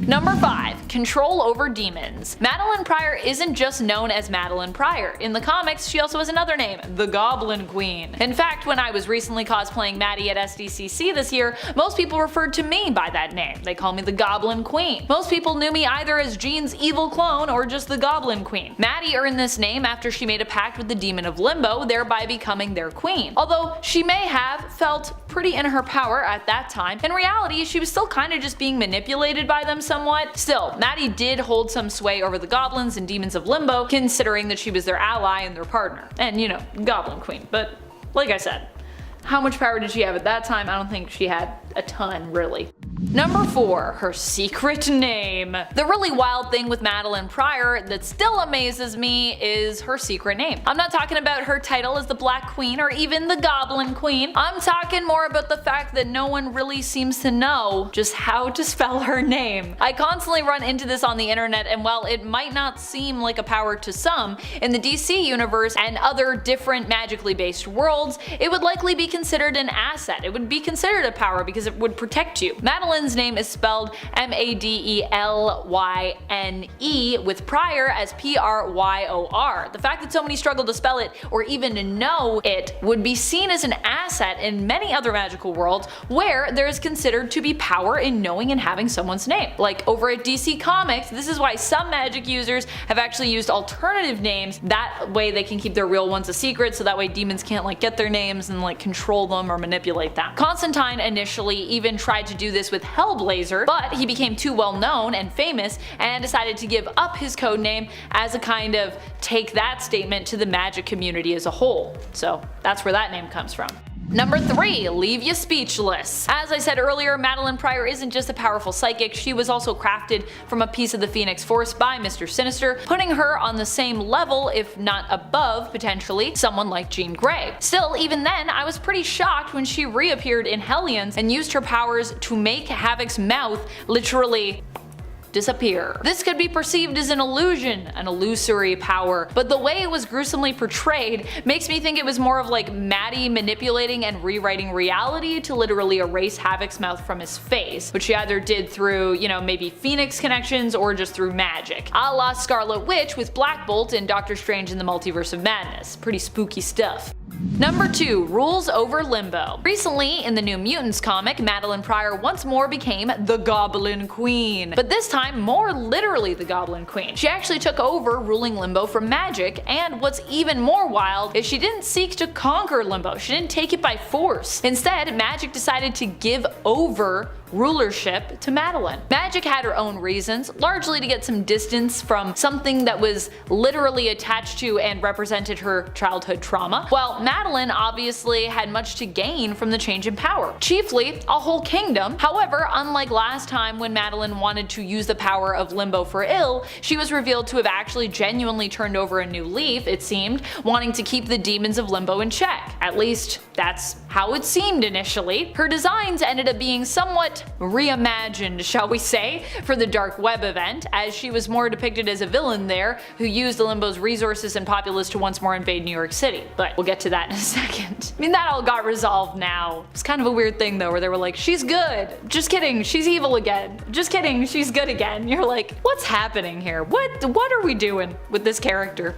Number 5. Control over demons. Madeline Pryor isn't just known as Madeline Pryor. In the comics, she also has another name, the Goblin Queen. In fact, when I was recently cosplaying Maddie at SDCC this year, most people referred to me by that name. They call me the Goblin Queen. Most people knew me either as Jean's evil clone or just the Goblin Queen. Maddie earned this name after she made a pact with the demon of Limbo, thereby becoming their queen. Although she may have felt pretty in her power at that time, in reality she was still kinda just being manipulated by them somewhat. Still, Maddie did hold some sway over the goblins and demons of Limbo, considering that she was their ally and their partner. And you know, Goblin Queen. But like I said, how much power did she have at that time? I don't think she had a ton, really. Number 4. Her secret name. The really wild thing with Madeline Pryor that still amazes me is her secret name. I'm not talking about her title as the Black Queen or even the Goblin Queen. I'm talking more about the fact that no one really seems to know just how to spell her name. I constantly run into this on the internet, and while it might not seem like a power to some, in the DC universe and other different magically based worlds, it would likely be considered an asset. It would be considered a power because it would protect you. Madeline's name is spelled Madelyne, with Pryor as Pryor. The fact that so many struggle to spell it or even to know it would be seen as an asset in many other magical worlds where there is considered to be power in knowing and having someone's name. Like over at DC Comics, this is why some magic users have actually used alternative names. That way they can keep their real ones a secret, so that way demons can't like get their names and like control them or manipulate them. Constantine initially even tried to do this with Hellblazer, but he became too well known and famous and decided to give up his codename as a kind of take that statement to the magic community as a whole. So that's where that name comes from. Number 3. Leave you speechless. As I said earlier, Madeline Pryor isn't just a powerful psychic, she was also crafted from a piece of the Phoenix Force by Mr. Sinister, putting her on the same level, if not above, potentially, someone like Jean Grey. Still, even then, I was pretty shocked when she reappeared in Hellions and used her powers to make Havoc's mouth literally disappear. This could be perceived as an illusion, an illusory power, but the way it was gruesomely portrayed makes me think it was more of like Maddie manipulating and rewriting reality to literally erase Havoc's mouth from his face, which she either did through, you know, maybe Phoenix connections or just through magic, a la Scarlet Witch with Black Bolt in Doctor Strange in the Multiverse of Madness. Pretty spooky stuff. Number 2. Rules over Limbo. Recently, in the New Mutants comic, Madeline Pryor once more became the Goblin Queen. But this time, more literally the Goblin Queen. She actually took over ruling Limbo from Magic, and what's even more wild is she didn't seek to conquer Limbo. She didn't take it by force. Instead, Magic decided to give over rulership to Madeline. Magic had her own reasons, largely to get some distance from something that was literally attached to and represented her childhood trauma, while Madeline obviously had much to gain from the change in power, chiefly a whole kingdom. However, unlike last time when Madeline wanted to use the power of Limbo for ill, she was revealed to have actually genuinely turned over a new leaf, it seemed, wanting to keep the demons of Limbo in check. At least, that's how it seemed initially. Her designs ended up being somewhat reimagined, shall we say, for the Dark Web event, as she was more depicted as a villain there who used the Limbo's resources and populace to once more invade New York City. But we'll get to that in a second. I mean, that all got resolved now. It's kind of a weird thing though, where they were like, she's good. Just kidding, she's evil again. Just kidding, she's good again. You're like, what's happening here? What are we doing with this character?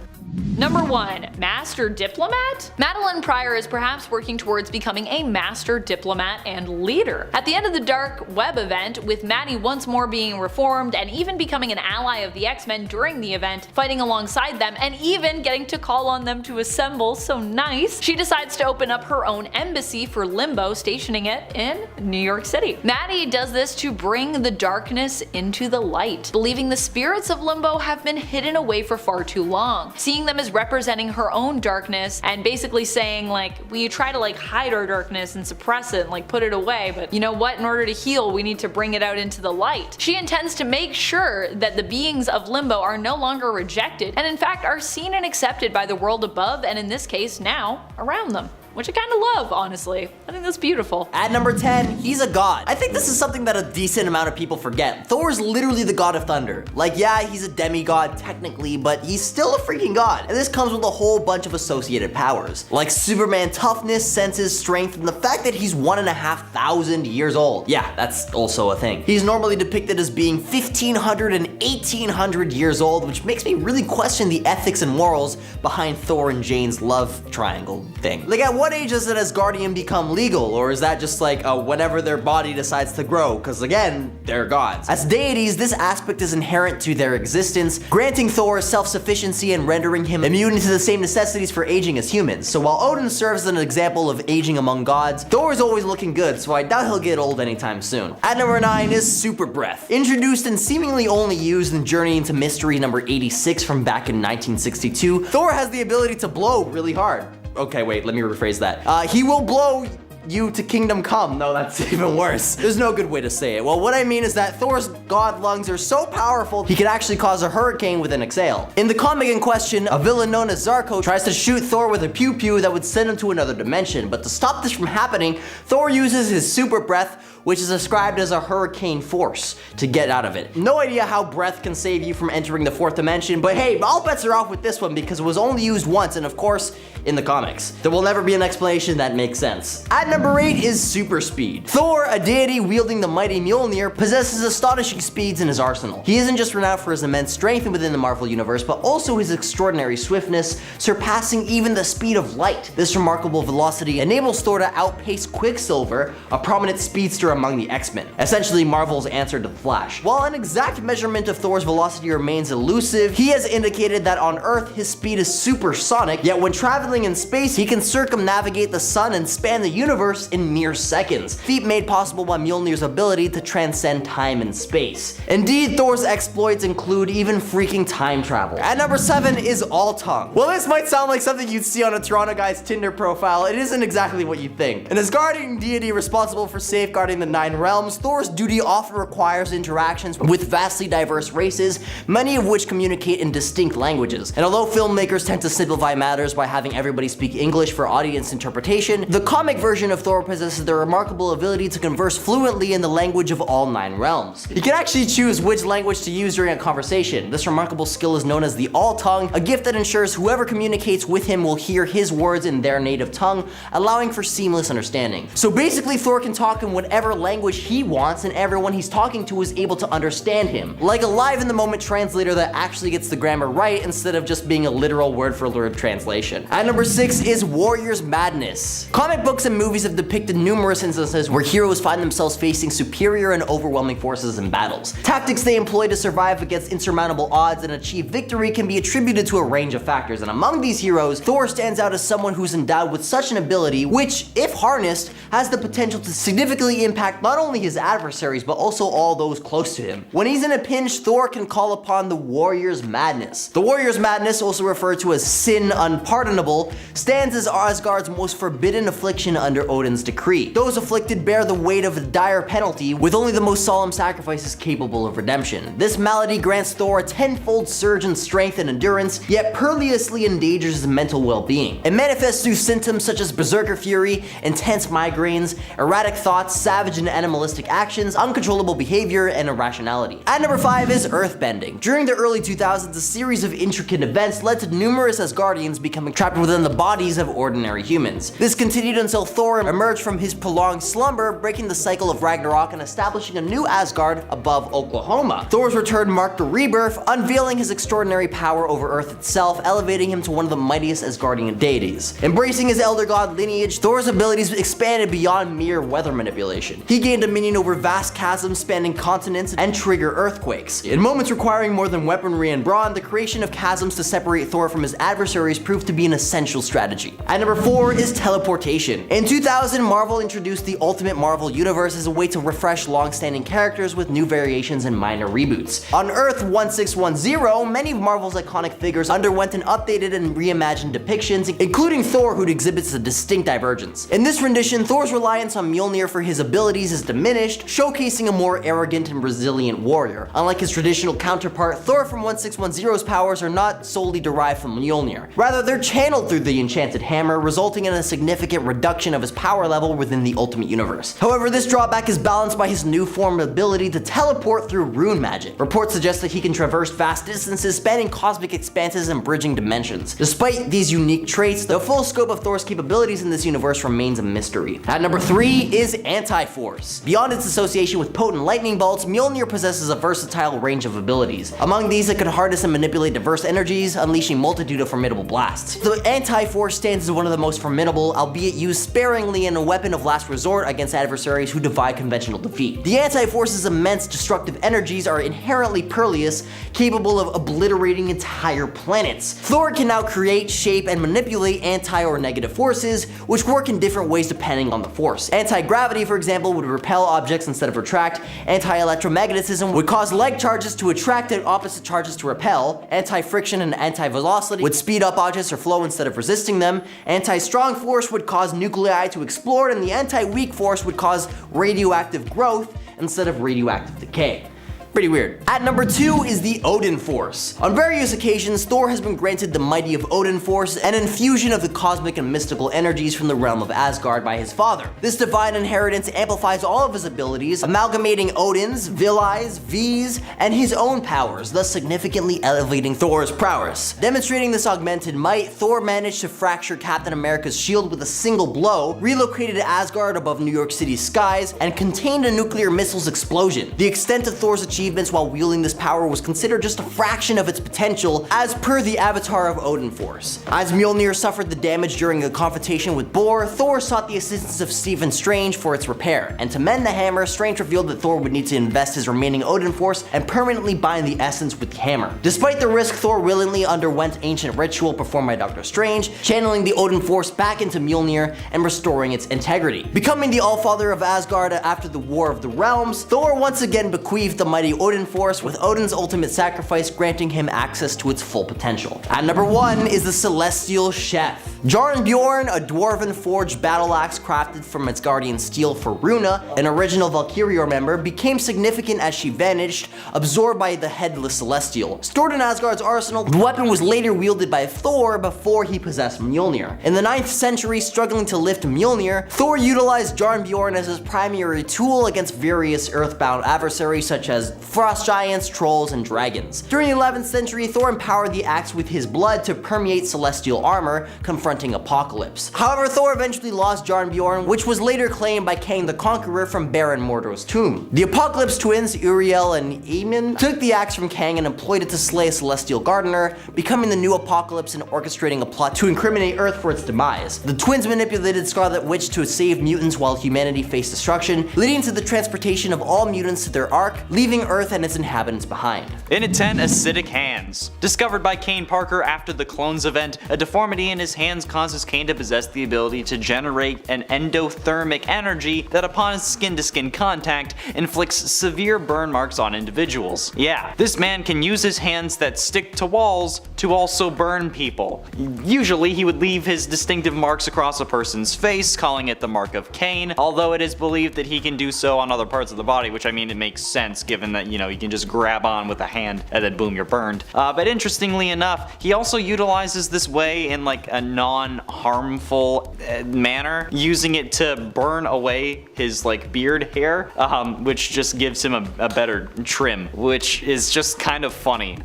Number 1. Master Diplomat? Madeline Pryor is perhaps working towards becoming a master diplomat and leader. At the end of the Dark Web event, with Maddie once more being reformed and even becoming an ally of the X-Men during the event, fighting alongside them and even getting to call on them to assemble, so nice, she decides to open up her own embassy for Limbo, stationing it in New York City. Maddie does this to bring the darkness into the light, believing the spirits of Limbo have been hidden away for far too long, seeing them as representing her own darkness and basically saying like, we try to like hide our darkness and suppress it and like put it away, but you know what, in order to heal we need to bring it out into the light. She intends to make sure that the beings of Limbo are no longer rejected and in fact are seen and accepted by the world above, and in this case now around them. Which I kinda love, honestly. I think that's beautiful. At number 10, he's a god. I think this is something that a decent amount of people forget. Thor is literally the god of thunder. Like, yeah, he's a demigod technically, but he's still a freaking god. And this comes with a whole bunch of associated powers, like Superman toughness, senses, strength, and the fact that he's 1,500 years old. Yeah, that's also a thing. He's normally depicted as being 1,500 and 1,800 years old, which makes me really question the ethics and morals behind Thor and Jane's love triangle thing. Like, at what age does an Asgardian become legal, or is that just like whenever their body decides to grow? Because again, they're gods. As deities, this aspect is inherent to their existence, granting Thor self-sufficiency and rendering him immune to the same necessities for aging as humans. So while Odin serves as an example of aging among gods, Thor is always looking good, so I doubt he'll get old anytime soon. At number 9 is Super Breath. Introduced and seemingly only used in Journey into Mystery number 86 from back in 1962, Thor has the ability to blow really hard. Okay, wait, let me rephrase that. He will blow you to kingdom come. No, that's even worse. There's no good way to say it. Well, what I mean is that Thor's god lungs are so powerful, he could actually cause a hurricane with an exhale. In the comic in question, a villain known as Zarko tries to shoot Thor with a pew-pew that would send him to another dimension, but to stop this from happening, Thor uses his super breath, which is described as a hurricane force, to get out of it. No idea how breath can save you from entering the 4th dimension, but hey, all bets are off with this one because it was only used once, and of course, in the comics. There will never be an explanation that makes sense. At number 8 is super speed. Thor, a deity wielding the mighty Mjolnir, possesses astonishing speeds in his arsenal. He isn't just renowned for his immense strength within the Marvel universe, but also his extraordinary swiftness, surpassing even the speed of light. This remarkable velocity enables Thor to outpace Quicksilver, a prominent speedster among the X-Men, essentially Marvel's answer to the Flash. While an exact measurement of Thor's velocity remains elusive, he has indicated that on Earth his speed is supersonic, yet when traveling in space he can circumnavigate the sun and span the universe in mere seconds, feat made possible by Mjolnir's ability to transcend time and space. Indeed, Thor's exploits include even freaking time travel. At number 7 is All Tongue. Well, this might sound like something you'd see on a Toronto guy's Tinder profile. It isn't exactly what you'd think. An Asgardian deity responsible for safeguarding the 9 realms, Thor's duty often requires interactions with vastly diverse races, many of which communicate in distinct languages. And although filmmakers tend to simplify matters by having everybody speak English for audience interpretation, the comic version of Thor possesses the remarkable ability to converse fluently in the language of all 9 realms. He can actually choose which language to use during a conversation. This remarkable skill is known as the All-Tongue, a gift that ensures whoever communicates with him will hear his words in their native tongue, allowing for seamless understanding. So basically, Thor can talk in whatever language he wants, and everyone he's talking to is able to understand him. Like a live-in-the-moment translator that actually gets the grammar right instead of just being a literal word-for-word translation. At number 6 is Warrior's Madness. Comic books and movies have depicted numerous instances where heroes find themselves facing superior and overwhelming forces in battles. Tactics they employ to survive against insurmountable odds and achieve victory can be attributed to a range of factors, and among these heroes, Thor stands out as someone who's endowed with such an ability which, if harnessed, has the potential to significantly impact not only his adversaries but also all those close to him. When he's in a pinch, Thor can call upon the Warrior's Madness. The Warrior's Madness, also referred to as Sin Unpardonable, stands as Asgard's most forbidden affliction under Odin's decree. Those afflicted bear the weight of a dire penalty, with only the most solemn sacrifices capable of redemption. This malady grants Thor a tenfold surge in strength and endurance, yet perilously endangers his mental well-being. It manifests through symptoms such as berserker fury, intense migraines, erratic thoughts, savage and animalistic actions, uncontrollable behavior, and irrationality. At number 5 is Earthbending. During the early 2000s, a series of intricate events led to numerous Asgardians becoming trapped within the bodies of ordinary humans. This continued until Thor emerged from his prolonged slumber, breaking the cycle of Ragnarok and establishing a new Asgard above Oklahoma. Thor's return marked a rebirth, unveiling his extraordinary power over Earth itself, elevating him to one of the mightiest Asgardian deities. Embracing his elder god lineage, Thor's abilities expanded beyond mere weather manipulation. He gained dominion over vast chasms spanning continents and trigger earthquakes. In moments requiring more than weaponry and brawn, the creation of chasms to separate Thor from his adversaries proved to be an essential strategy. At number 4 is Teleportation. In 2000, Marvel introduced the Ultimate Marvel Universe as a way to refresh long-standing characters with new variations and minor reboots. On Earth 1610, many of Marvel's iconic figures underwent an updated and reimagined depictions, including Thor, who exhibits a distinct divergence. In this rendition, Thor's reliance on Mjolnir for his abilities is diminished, showcasing a more arrogant and resilient warrior. Unlike his traditional counterpart, Thor from 1610's powers are not solely derived from Mjolnir. Rather, they're channeled through the enchanted hammer, resulting in a significant reduction of his power level within the Ultimate Universe. However, this drawback is balanced by his new form ability to teleport through rune magic. Reports suggest that he can traverse vast distances, spanning cosmic expanses and bridging dimensions. Despite these unique traits, the full scope of Thor's capabilities in this universe remains a mystery. At number 3 is Antiforce. Beyond its association with potent lightning bolts, Mjolnir possesses a versatile range of abilities. Among these, it can harness and manipulate diverse energies, unleashing multitude of formidable blasts. The Antiforce stands as one of the most formidable, albeit used sparingly, in a weapon of last resort against adversaries who defy conventional defeat. The Antiforce's immense destructive energies are inherently pervious, capable of obliterating entire planets. Thor can now create, shape, and manipulate anti or negative forces, which work in different ways depending on the force. Anti-gravity, for example, would repel objects instead of retract. Anti-electromagnetism would cause like charges to attract and opposite charges to repel. Anti-friction and anti-velocity would speed up objects or flow instead of resisting them. Anti-strong force would cause nuclei to explode, and the anti-weak force would cause radioactive growth instead of radioactive decay. Pretty weird. At number 2 is the Odin Force. On various occasions, Thor has been granted the mighty of Odin Force, an infusion of the cosmic and mystical energies from the realm of Asgard by his father. This divine inheritance amplifies all of his abilities, amalgamating Odin's, Vili's, V's, and his own powers, thus significantly elevating Thor's prowess. Demonstrating this augmented might, Thor managed to fracture Captain America's shield with a single blow, relocated Asgard above New York City's skies, and contained a nuclear missile's explosion. The extent of Thor's achievements while wielding this power was considered just a fraction of its potential, as per the avatar of Odin Force. As Mjolnir suffered the damage during a confrontation with Bor, Thor sought the assistance of Stephen Strange for its repair, and to mend the hammer, Strange revealed that Thor would need to invest his remaining Odin Force and permanently bind the essence with the hammer. Despite the risk, Thor willingly underwent ancient ritual performed by Dr. Strange, channeling the Odin Force back into Mjolnir and restoring its integrity. Becoming the Allfather of Asgard after the War of the Realms, Thor once again bequeathed the mighty the Odin Force, with Odin's ultimate sacrifice granting him access to its full potential. At number 1 is the Celestial Chef. Jarnbjorn, a dwarven forged battle axe crafted from its guardian steel for Runa, an original Valkyrior member, became significant as she vanished, absorbed by the Headless Celestial. Stored in Asgard's arsenal, the weapon was later wielded by Thor before he possessed Mjolnir. In the 9th century, struggling to lift Mjolnir, Thor utilized Jarnbjorn as his primary tool against various earthbound adversaries such as frost giants, trolls, and dragons. During the 11th century, Thor empowered the axe with his blood to permeate celestial armor, confronting Apocalypse. However, Thor eventually lost Jarnbjorn, which was later claimed by Kang the Conqueror from Baron Mordo's tomb. The Apocalypse twins, Uriel and Eamon, took the axe from Kang and employed it to slay a celestial gardener, becoming the new Apocalypse and orchestrating a plot to incriminate Earth for its demise. The twins manipulated Scarlet Witch to save mutants while humanity faced destruction, leading to the transportation of all mutants to their Ark, leaving Earth and its inhabitants behind. In at 10, Acidic Hands. Discovered by Kane Parker after the Clones event, a deformity in his hands causes Kane to possess the ability to generate an endothermic energy that upon skin-to-skin contact inflicts severe burn marks on individuals. Yeah, this man can use his hands that stick to walls to also burn people. Usually he would leave his distinctive marks across a person's face, calling it the mark of Cain, although it is believed that he can do so on other parts of the body, which I mean it makes sense given that, you know, you can just grab on with a hand and then boom, you're burned. But interestingly enough, he also utilizes this way in like a non-harmful manner, using it to burn away his like beard hair, which just gives him a better trim, which is just kind of funny.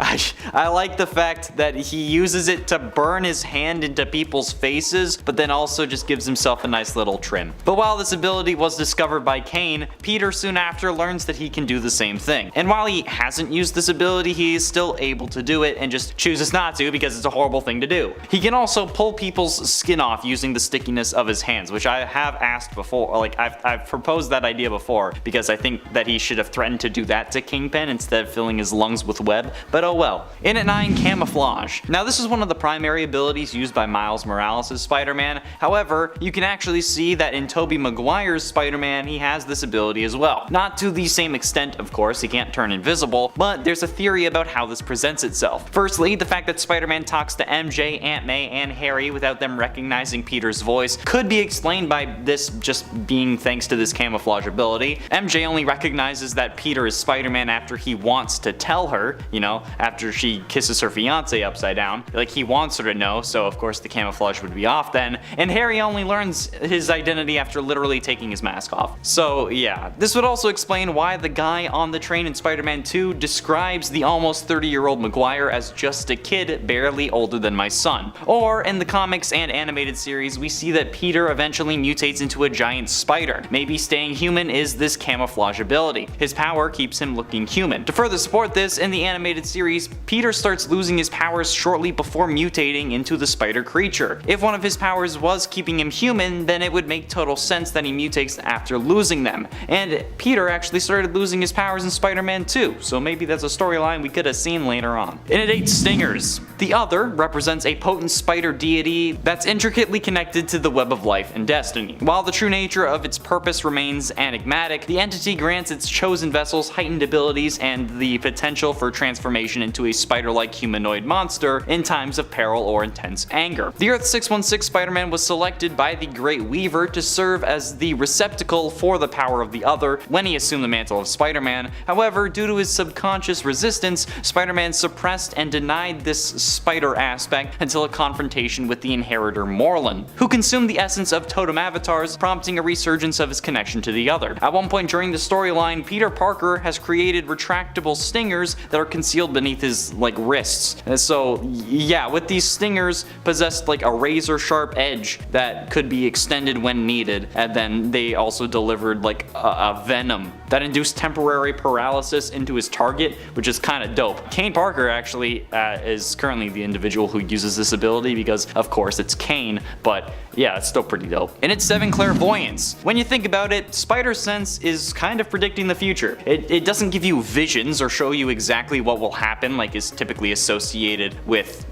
I like the fact that he uses it to burn his hand into people's faces, but then also just gives himself a nice little trim. But while this ability was discovered by Kane, Peter soon after learns that he can do the same thing. And while he hasn't used this ability, he is still able to do it and just chooses not to because it's a horrible thing to do. He can also pull people's skin off using the stickiness of his hands, which I have asked before, like I've proposed that idea before because I think that he should have threatened to do that to Kingpin instead of filling his lungs with web, but oh well. In at 9, Camouflage. Now this is one of the primary abilities used by Miles Morales' Spider-Man, however, you can actually see that in Tobey Maguire's Spider-Man he has this ability as well. Not to the same extent, of course, he can't turn invisible, but there's a theory about how this presents itself. Firstly, the fact that Spider-Man talks to MJ, Aunt May, and Harry without them recognizing Peter's voice could be explained by this just being thanks to this camouflage ability. MJ only recognizes that Peter is Spider-Man after he wants to tell her, you know, after she kisses her fiance upside down. Like, he wants her to know, so of course the camouflage would be off then. And Harry only learns his identity after literally taking his mask off. So yeah, this would also explain why the guy on the train in Spider-Man 2 describes the almost 30-year-old Maguire as just a kid barely older than my son. Or in the comics and animated series, we see that Peter eventually mutates into a giant spider. Maybe staying human is this camouflage ability. His power keeps him looking human. To further support this, in the animated series, Peter starts losing his powers shortly before mutating into the spider creature. If one of his powers was keeping him human, then it would make total sense that he mutates after losing them. And Peter actually started losing his powers in Spider-Man 2, so maybe that's a storyline we could have seen later on. In at 8, Stingers. The Other represents a potent spider deity that's intricately connected to the web of life and destiny. While the true nature of its purpose remains enigmatic, the entity grants its chosen vessels heightened abilities and the potential for transformation into a spider-like humanoid monster in times of peril or intense anger. The Earth 616 Spider-Man was selected by the Great Weaver to serve as the receptacle for the power of the Other when he assumed the mantle of Spider-Man. However, due to his subconscious resistance, Spider-Man suppressed and denied this spider aspect until a confrontation with the inheritor Morlun, who consumed the essence of totem avatars, prompting a resurgence of his connection to the Other. At one point during the storyline, Peter Parker has created retractable stingers that are concealed beneath his wrists. And so yeah, with these stingers possessed like a razor sharp edge that could be extended when needed, and then they also delivered like a venom that induced temporary paralysis into his target, which is kind of dope. Kane Parker actually is currently the individual who uses this ability because of course it's Kane, but yeah, it's still pretty dope. And it's 7, Clairvoyance. When you think about it, Spider Sense is kind of predicting the future. It doesn't give you visions or show you exactly what will happen like is typically associated with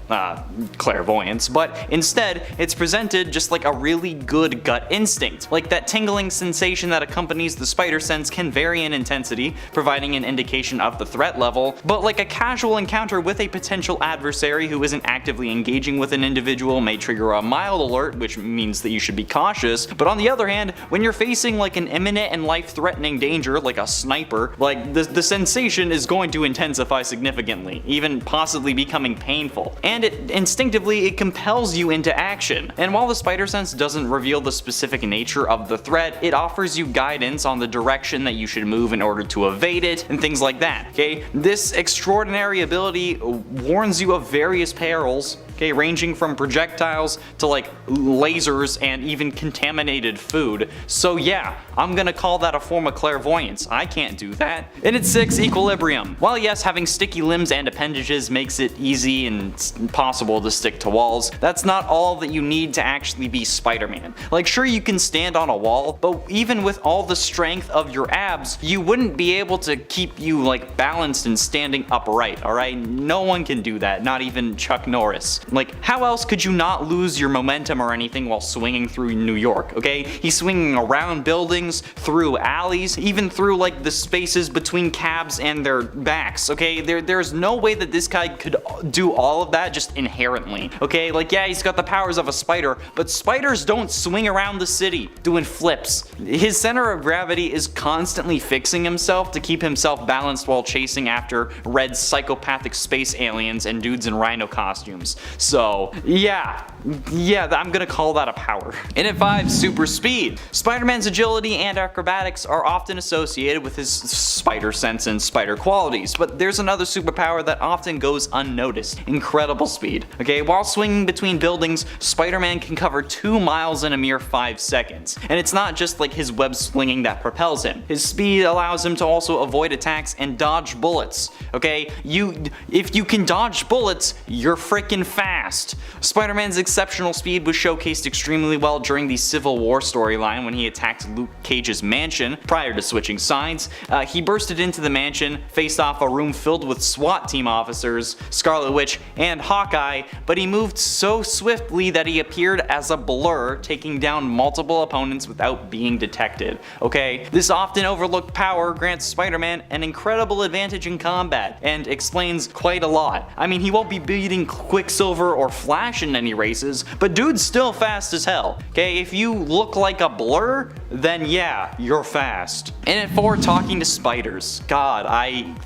clairvoyance, but instead it's presented just like a really good gut instinct. Like that tingling sensation that accompanies the spider sense can vary in intensity, providing an indication of the threat level, but like a casual encounter with a potential adversary who isn't actively engaging with an individual may trigger a mild alert, which means that you should be cautious. But on the other hand, when you're facing like an imminent and life-threatening danger like a sniper, like the sensation is going to intensify significantly, even possibly becoming painful. And instinctively it compels you into action. And while the spider sense doesn't reveal the specific nature of the threat, it offers you guidance on the direction that you should move in order to evade it and things like that. Okay, this extraordinary ability warns you of various perils, okay, ranging from projectiles to like lasers and even contaminated food. So yeah, I'm gonna call that a form of clairvoyance. I can't do that. And it's 6, equilibrium. While yes, having sticky limbs and appendages makes it easy and possible to stick to walls, that's not all that you need to actually be Spider-Man. Like sure, you can stand on a wall, but even with all the strength of your abs, you wouldn't be able to keep you like balanced and standing upright, alright? No one can do that, not even Chuck Norris. Like, how else could you not lose your momentum or anything while swinging through New York, okay? He's swinging around buildings, through alleys, even through like the spaces between cabs and their backs, okay? There's no way that this guy could do all of that just inherently, okay? Like, yeah, he's got the powers of a spider, but spiders don't swing around the city doing flips. His center of gravity is constantly fixing himself to keep himself balanced while chasing after red psychopathic space aliens and dudes in rhino costumes. So yeah, I'm gonna call that a power. And at 5, super speed. Spider-Man's agility and acrobatics are often associated with his spider sense and spider qualities, but there's another superpower that often goes unnoticed: incredible speed. Okay, while swinging between buildings, Spider-Man can cover 2 miles in a mere 5 seconds. And it's not just like his web slinging that propels him. His speed allows him to also avoid attacks and dodge bullets. Okay, if you can dodge bullets, you're freaking fast. Spider-Man's exceptional speed was showcased extremely well during the Civil War storyline when he attacked Luke Cage's mansion prior to switching sides. He bursted into the mansion, faced off a room filled with SWAT team officers, Scarlet Witch, and Hawkeye, but he moved so swiftly that he appeared as a blur, taking down multiple opponents without being detected. Okay, this often overlooked power grants Spider-Man an incredible advantage in combat, and explains quite a lot. I mean, he won't be beating Quicksilver or Flash in any races, but dude's still fast as hell. Okay, if you look like a blur, then yeah, you're fast. And at 4, talking to spiders. God,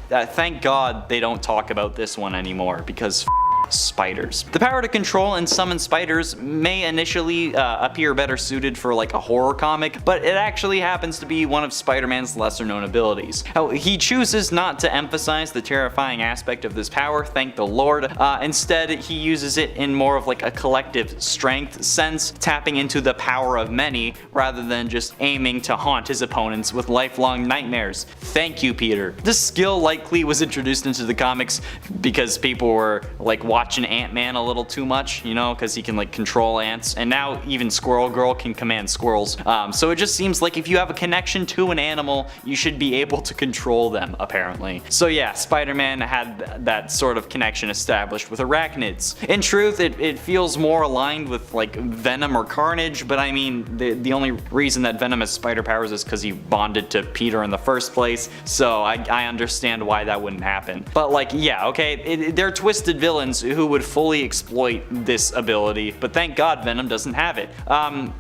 thank God they don't talk about this one anymore, because spiders. The power to control and summon spiders may initially appear better suited for like a horror comic, but it actually happens to be one of Spider-Man's lesser known abilities. He chooses not to emphasize the terrifying aspect of this power, thank the Lord. Instead, he uses it in more of like a collective strength sense, tapping into the power of many rather than just aiming to haunt his opponents with lifelong nightmares. Thank you, Peter. This skill likely was introduced into the comics because people were like watching Ant-Man a little too much, you know, because he can like control ants, and now even Squirrel Girl can command squirrels. So it just seems like if you have a connection to an animal, you should be able to control them, apparently. So yeah, Spider-Man had that sort of connection established with arachnids. In truth, it feels more aligned with like Venom or Carnage, but I mean, the only reason that Venom has spider powers is because he bonded to Peter in the first place, so I understand why that wouldn't happen. But like, yeah, okay, they're twisted villains who would fully exploit this ability, but thank God Venom doesn't have it.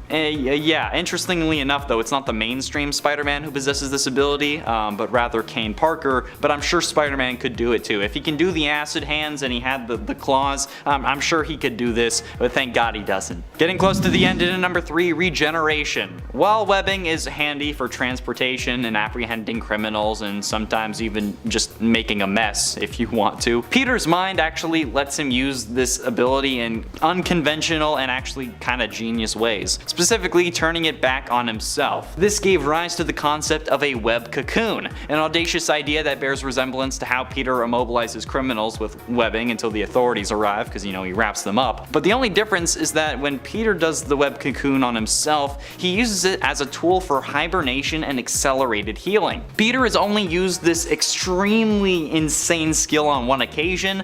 Yeah, interestingly enough though, it's not the mainstream Spider-Man who possesses this ability, but rather Kane Parker, but I'm sure Spider-Man could do it too. If he can do the acid hands and he had the claws, I'm sure he could do this, but thank God he doesn't. Getting close to the end in number 3, regeneration. While webbing is handy for transportation and apprehending criminals and sometimes even just making a mess if you want to, Peter's mind actually lets him use this ability in unconventional and actually kind of genius ways, specifically turning it back on himself. This gave rise to the concept of a web cocoon, an audacious idea that bears resemblance to how Peter immobilizes criminals with webbing until the authorities arrive, because you know he wraps them up. But the only difference is that when Peter does the web cocoon on himself, he uses it as a tool for hibernation and accelerated healing. Peter has only used this extremely insane skill on one occasion,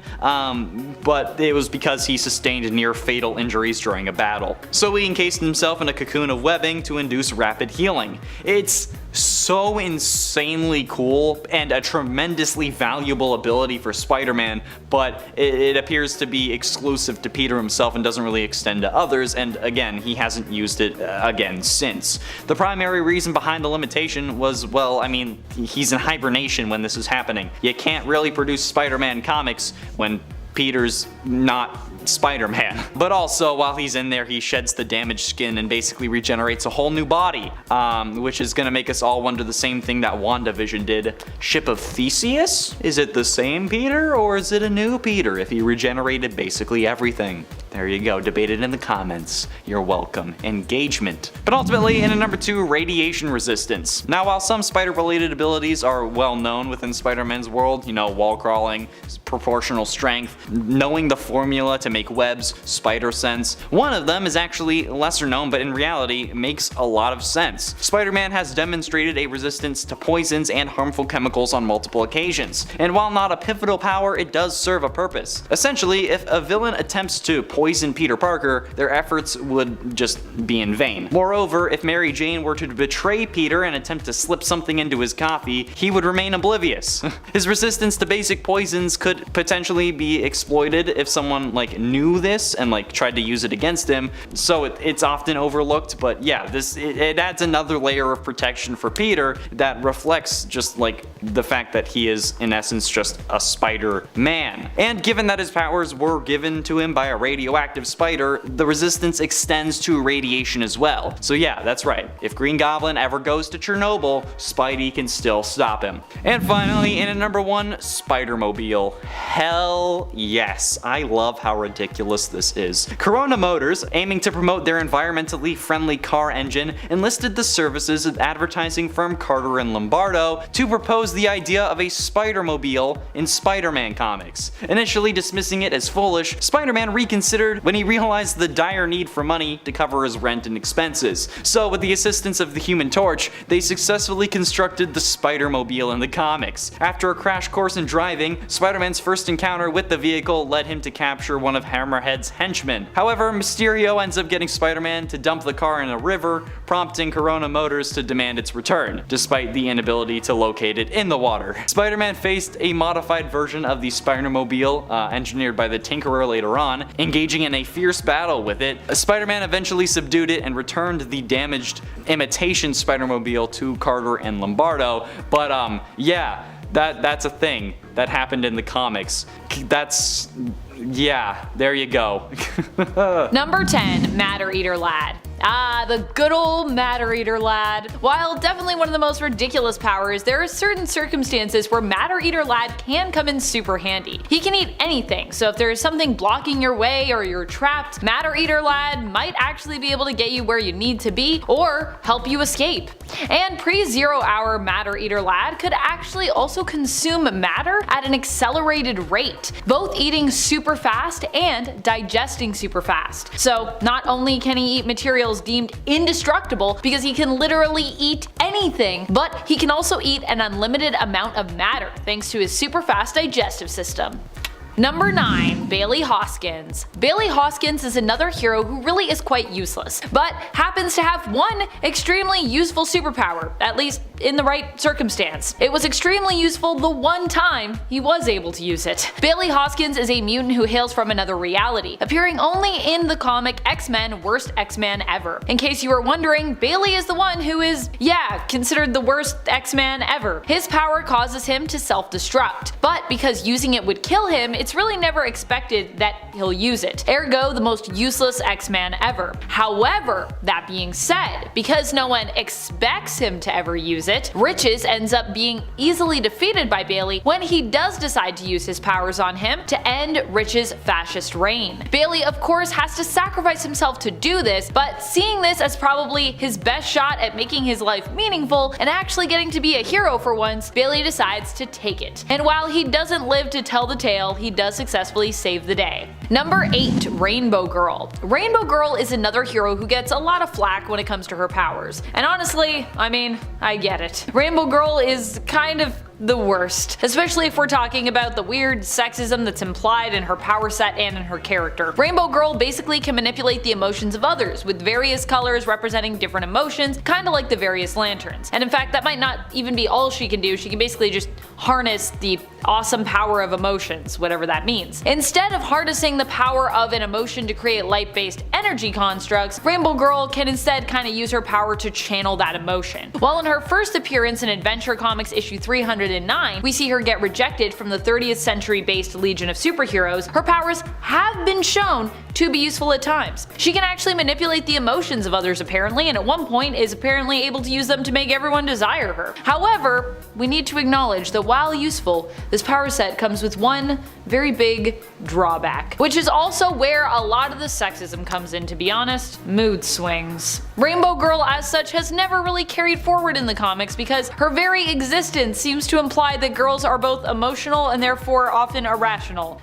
but it was because he sustained near fatal injuries during a battle. So he encased himself in a cocoon of webbing to induce rapid healing. It's so insanely cool and a tremendously valuable ability for Spider-Man, but it appears to be exclusive to Peter himself and doesn't really extend to others, and again, he hasn't used it again since. The primary reason behind the limitation was, well, I mean, he's in hibernation when this is happening. You can't really produce Spider-Man comics when Peter's not Spider-Man. But also, while he's in there, he sheds the damaged skin and basically regenerates a whole new body, which is gonna make us all wonder the same thing that WandaVision did. Ship of Theseus? Is it the same Peter, or is it a new Peter if he regenerated basically everything? There you go, debate it in the comments. You're welcome. Engagement. But ultimately, in at number 2, radiation resistance. Now, while some spider-related abilities are well known within Spider-Man's world, you know, wall crawling, proportional strength, knowing the formula to make webs, spider sense, one of them is actually lesser known, but in reality makes a lot of sense. Spider-Man has demonstrated a resistance to poisons and harmful chemicals on multiple occasions, and while not a pivotal power, it does serve a purpose. Essentially, if a villain attempts to poison Peter Parker, their efforts would just be in vain. Moreover, if Mary Jane were to betray Peter and attempt to slip something into his coffee, he would remain oblivious. His resistance to basic poisons could potentially be exploited if someone like knew this and like tried to use it against him, so it's often overlooked, but yeah, it adds another layer of protection for Peter that reflects just like the fact that he is in essence just a Spider-Man. And given that his powers were given to him by a radioactive spider, the resistance extends to radiation as well. So yeah, that's right. If Green Goblin ever goes to Chernobyl, Spidey can still stop him. And finally, in at number 1, Spider-Mobile. Hell yes. I love how ridiculous this is. Corona Motors, aiming to promote their environmentally friendly car engine, enlisted the services of advertising firm Carter and Lombardo to propose the idea of a Spider-Mobile in Spider-Man comics. Initially dismissing it as foolish, Spider-Man reconsidered when he realized the dire need for money to cover his rent and expenses. So with the assistance of the Human Torch, they successfully constructed the Spider-Mobile in the comics. After a crash course in driving, Spider-Man's first encounter with the vehicle led him to capture one of Hammerhead's henchmen. However, Mysterio ends up getting Spider-Man to dump the car in a river, prompting Corona Motors to demand its return, despite the inability to locate it in the water. Spider-Man faced a modified version of the Spider-Mobile, engineered by the Tinkerer later on, engaging in a fierce battle with it. Spider-Man eventually subdued it and returned the damaged imitation Spider-Mobile to Carter and Lombardo, but yeah, that's a thing that happened in the comics. Yeah, there you go. Number 10, Matter Eater Lad. Ah, the good old Matter Eater Lad. While definitely one of the most ridiculous powers, there are certain circumstances where Matter Eater Lad can come in super handy. He can eat anything, so if there is something blocking your way or you're trapped, Matter Eater Lad might actually be able to get you where you need to be or help you escape. And pre-0 hour Matter Eater Lad could actually also consume matter at an accelerated rate, both eating super fast and digesting super fast. So not only can he eat materials deemed indestructible because he can literally eat anything, but he can also eat an unlimited amount of matter thanks to his super fast digestive system. Number 9, Bailey Hoskins. Bailey Hoskins is another hero who really is quite useless, but happens to have one extremely useful superpower, at least in the right circumstance. It was extremely useful the one time he was able to use it. Bailey Hoskins is a mutant who hails from another reality, appearing only in the comic X-Men Worst X-Man Ever. In case you were wondering, Bailey is the one who is, considered the worst X-Man ever. His power causes him to self-destruct, but because using it would kill him, it's really never expected that he'll use it, ergo the most useless X-Man ever. However, that being said, because no one expects him to ever use it, Riches ends up being easily defeated by Bailey when he does decide to use his powers on him to end Rich's fascist reign. Bailey of course has to sacrifice himself to do this, but seeing this as probably his best shot at making his life meaningful and actually getting to be a hero for once, Bailey decides to take it. And while he doesn't live to tell the tale, he does successfully save the day. Number 8, Rainbow Girl. Rainbow Girl is another hero who gets a lot of flack when it comes to her powers. And honestly, I mean, I get Forget it. Rainbow Girl is kind of the worst, especially if we're talking about the weird sexism that's implied in her power set and in her character. Rainbow Girl basically can manipulate the emotions of others, with various colors representing different emotions, kinda like the various lanterns. And in fact, that might not even be all she can do. She can basically just harness the awesome power of emotions, whatever that means. Instead of harnessing the power of an emotion to create light-based energy constructs, Rainbow Girl can instead kinda use her power to channel that emotion. While in her first appearance in Adventure Comics issue 309, we see her get rejected from the 30th century based Legion of Superheroes, her powers have been shown to be useful at times. She can actually manipulate the emotions of others apparently, and at one point is apparently able to use them to make everyone desire her. However, we need to acknowledge that while useful, this power set comes with one very big drawback, which is also where a lot of the sexism comes in, to be honest: mood swings. Rainbow Girl as such has never really carried forward in the comics because her very existence seems to imply that girls are both emotional and therefore often irrational.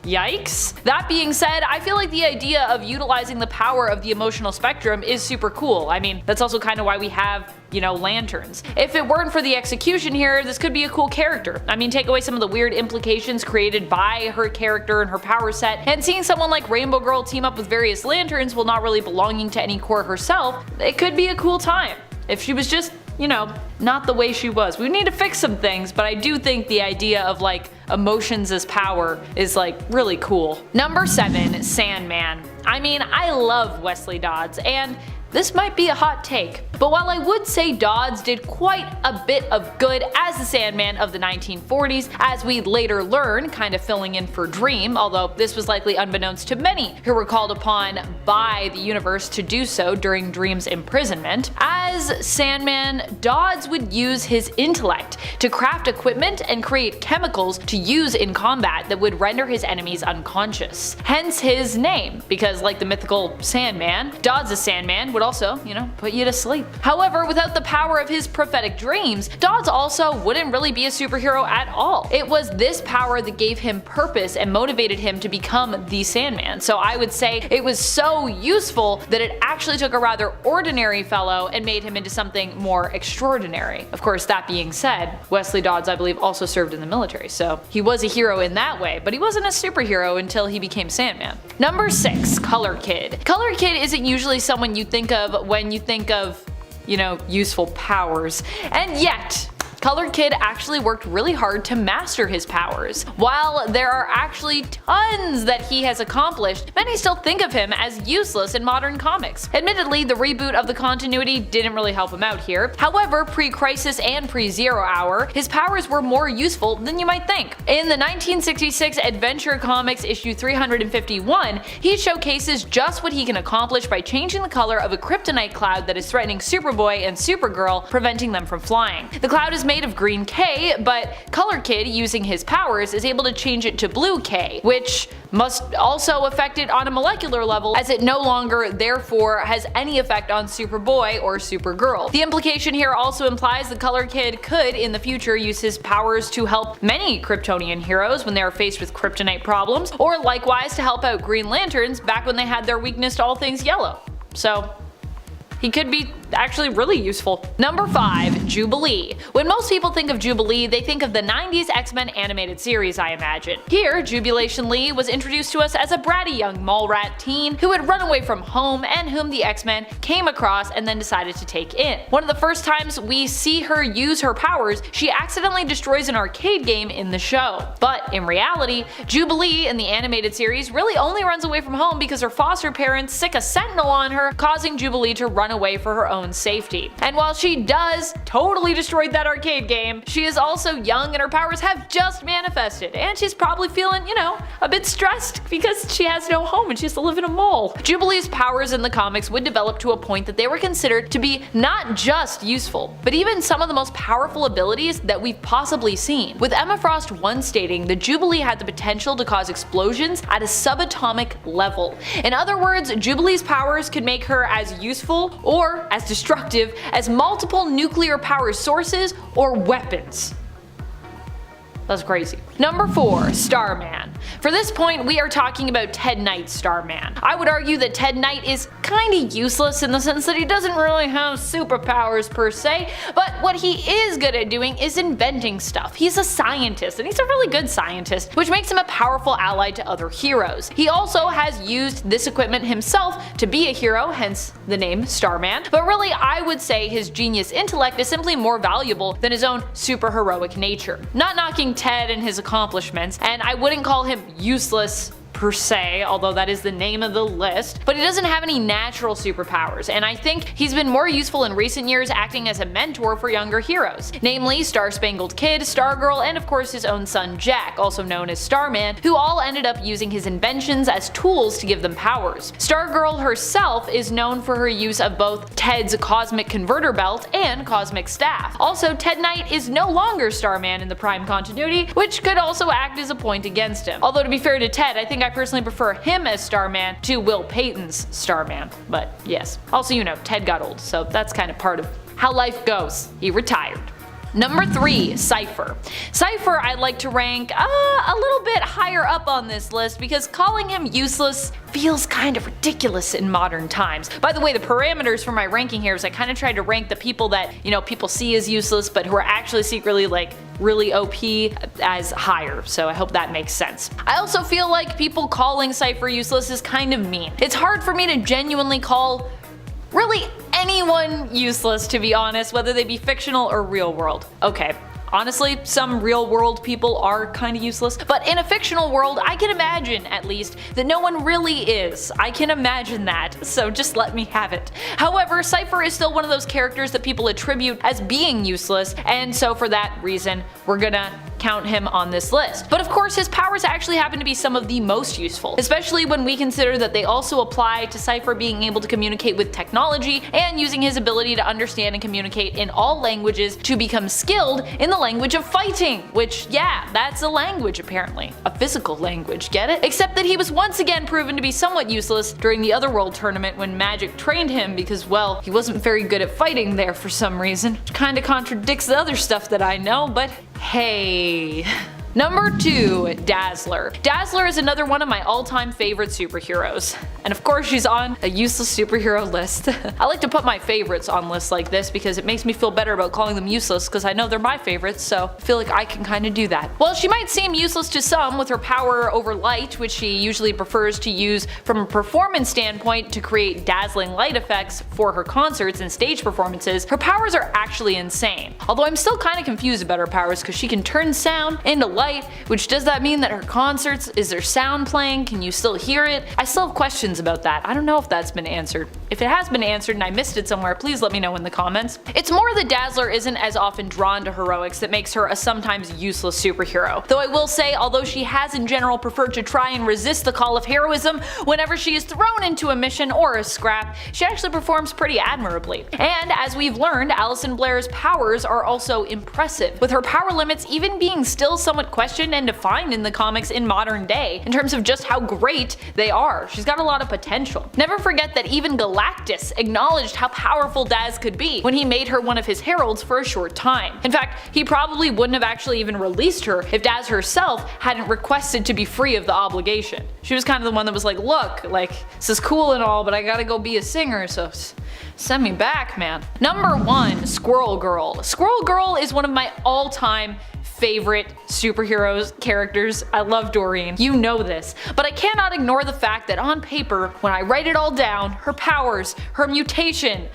Yikes. That being said, I feel like the idea of utilizing the power of the emotional spectrum is super cool. I mean, that's also kind of why we have, you know, lanterns. If it weren't for the execution here, this could be a cool character. I mean, take away some of the weird implications created by her character and her power set, and seeing someone like Rainbow Girl team up with various lanterns while not really belonging to any Cora herself, it could be a cool time. If she was just, you know, not the way she was. We need to fix some things, but I do think the idea of like emotions as power is like really cool. Number 7, Sandman. I mean, I love Wesley Dodds, and this might be a hot take, but while I would say Dodds did quite a bit of good as the Sandman of the 1940s, as we'd later learn, kind of filling in for Dream, although this was likely unbeknownst to many who were called upon by the universe to do so during Dream's imprisonment. As Sandman, Dodds would use his intellect to craft equipment and create chemicals to use in combat that would render his enemies unconscious. Hence his name, because like the mythical Sandman, Dodds' Sandman would also, you know, put you to sleep. However, without the power of his prophetic dreams, Dodds also wouldn't really be a superhero at all. It was this power that gave him purpose and motivated him to become the Sandman. So I would say it was so useful that it actually took a rather ordinary fellow and made him into something more extraordinary. Of course, that being said, Wesley Dodds I believe also served in the military, so he was a hero in that way, but he wasn't a superhero until he became Sandman. Number 6, Color Kid. Color Kid isn't usually someone you think of when you think of, you know, useful powers, and yet Color Kid actually worked really hard to master his powers. While there are actually tons that he has accomplished, many still think of him as useless in modern comics. Admittedly, the reboot of the continuity didn't really help him out here. However, pre-Crisis and pre-Zero Hour, his powers were more useful than you might think. In the 1966 Adventure Comics issue 351, he showcases just what he can accomplish by changing the color of a kryptonite cloud that is threatening Superboy and Supergirl, preventing them from flying. The cloud is made of green K, but Color Kid, using his powers, is able to change it to blue K, which must also affect it on a molecular level, as it no longer therefore has any effect on Superboy or Supergirl. The implication here also implies that Color Kid could in the future use his powers to help many Kryptonian heroes when they are faced with kryptonite problems, or likewise to help out Green Lanterns back when they had their weakness to all things yellow. So he could be actually really useful. Number 5, Jubilee. When most people think of Jubilee, they think of the 90s X-Men animated series, I imagine. Here, Jubilation Lee was introduced to us as a bratty young mall rat teen who had run away from home and whom the X-Men came across and then decided to take in. One of the first times we see her use her powers, she accidentally destroys an arcade game in the show. But in reality, Jubilee in the animated series really only runs away from home because her foster parents sick a sentinel on her, causing Jubilee to run away for her own safety. And while she does totally destroy that arcade game, she is also young and her powers have just manifested, and she's probably feeling, you know, a bit stressed because she has no home and she has to live in a mall. Jubilee's powers in the comics would develop to a point that they were considered to be not just useful, but even some of the most powerful abilities that we've possibly seen, with Emma Frost once stating that Jubilee had the potential to cause explosions at a subatomic level. In other words, Jubilee's powers could make her as useful or as destructive as multiple nuclear power sources or weapons. That's crazy. Number 4, Starman. For this point, we are talking about Ted Knight's Starman. I would argue that Ted Knight is kinda useless in the sense that he doesn't really have superpowers per se, but what he is good at doing is inventing stuff. He's a scientist, and he's a really good scientist, which makes him a powerful ally to other heroes. He also has used this equipment himself to be a hero, hence the name Starman, but really I would say his genius intellect is simply more valuable than his own super heroic nature. Not knocking Ted and his accomplishments, and I wouldn't call him useless per se, although that is the name of the list, but he doesn't have any natural superpowers, and I think he's been more useful in recent years acting as a mentor for younger heroes, namely Star-Spangled Kid, Stargirl, and of course his own son Jack, also known as Starman, who all ended up using his inventions as tools to give them powers. Stargirl herself is known for her use of both Ted's Cosmic Converter Belt and Cosmic Staff. Also, Ted Knight is no longer Starman in the Prime continuity, which could also act as a point against him. Although to be fair to Ted, I think I personally prefer him as Starman to Will Payton's Starman, but yes. Also, you know, Ted got old, so that's kind of part of how life goes. He retired. Number 3, Cipher. Cipher I'd like to rank a little bit higher up on this list because calling him useless feels kind of ridiculous in modern times. By the way, the parameters for my ranking here is I kind of tried to rank the people that, you know, people see as useless but who are actually secretly like really OP as higher, so I hope that makes sense. I also feel like people calling Cipher useless is kind of mean. It's hard for me to genuinely call really anyone useless, to be honest, whether they be fictional or real world. Okay, honestly, some real world people are kinda useless, but in a fictional world, I can imagine, at least, that no one really is. I can imagine that, so just let me have it. However, Cipher is still one of those characters that people attribute as being useless, and so for that reason, we're gonna count him on this list. But of course, his powers actually happen to be some of the most useful, especially when we consider that they also apply to Cipher being able to communicate with technology and using his ability to understand and communicate in all languages to become skilled in the language of fighting, which, yeah, that's a language apparently. A physical language, get it? Except that he was once again proven to be somewhat useless during the Otherworld tournament when Magic trained him because, well, he wasn't very good at fighting there for some reason. Which kinda contradicts the other stuff that I know, but hey. Number 2, Dazzler. Dazzler is another one of my all-time favorite superheroes. And of course she's on a useless superhero list. I like to put my favorites on lists like this because it makes me feel better about calling them useless because I know they're my favorites, so I feel like I can kinda do that. Well, she might seem useless to some with her power over light, which she usually prefers to use from a performance standpoint to create dazzling light effects for her concerts and stage performances. Her powers are actually insane. Although I'm still kinda confused about her powers because she can turn sound into light, which does that mean that her concerts, is there sound playing? Can you still hear it? I still have questions about that. I don't know if that's been answered. If it has been answered and I missed it somewhere, please let me know in the comments. It's more that Dazzler isn't as often drawn to heroics that makes her a sometimes useless superhero. Though I will say, although she has in general preferred to try and resist the call of heroism whenever she is thrown into a mission or a scrap, she actually performs pretty admirably. And as we've learned, Alison Blair's powers are also impressive, with her power limits even being still somewhat questioned and defined in the comics in modern day in terms of just how great they are. She's got a lot of potential. Never forget that even Galactus acknowledged how powerful Daz could be when he made her one of his heralds for a short time. In fact, he probably wouldn't have actually even released her if Daz herself hadn't requested to be free of the obligation. She was kind of the one that was like, look, like, this is cool and all, but I gotta go be a singer, so send me back, man. Number 1, Squirrel Girl. Squirrel Girl is one of my all-time favorite superheroes characters. I love Doreen, you know this, but I cannot ignore the fact that on paper, when I write it all down, her powers, her mutation,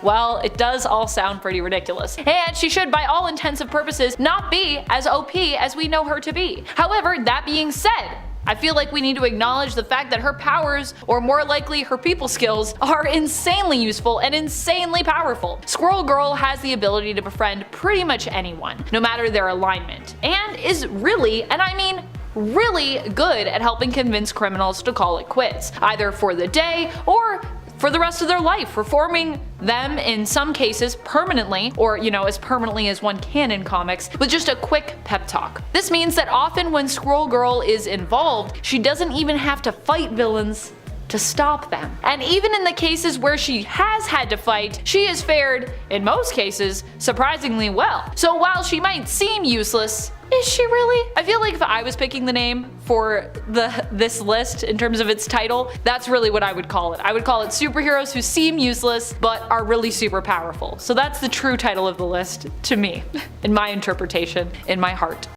well, it does all sound pretty ridiculous. And she should, by all intents and purposes, not be as OP as we know her to be. However, that being said, I feel like we need to acknowledge the fact that her powers, or more likely her people skills, are insanely useful and insanely powerful. Squirrel Girl has the ability to befriend pretty much anyone, no matter their alignment, and is really, and I mean really, good at helping convince criminals to call it quits, either for the day or for the rest of their life, reforming them in some cases permanently, or you know, as permanently as one can in comics, with just a quick pep talk. This means that often when Squirrel Girl is involved, she doesn't even have to fight villains to stop them. And even in the cases where she has had to fight, she has fared, in most cases, surprisingly well. So while she might seem useless, is she really? I feel like if I was picking the name for this list in terms of its title, that's really what I would call it. I would call it superheroes who seem useless but are really super powerful. So that's the true title of the list to me, in my interpretation, in my heart.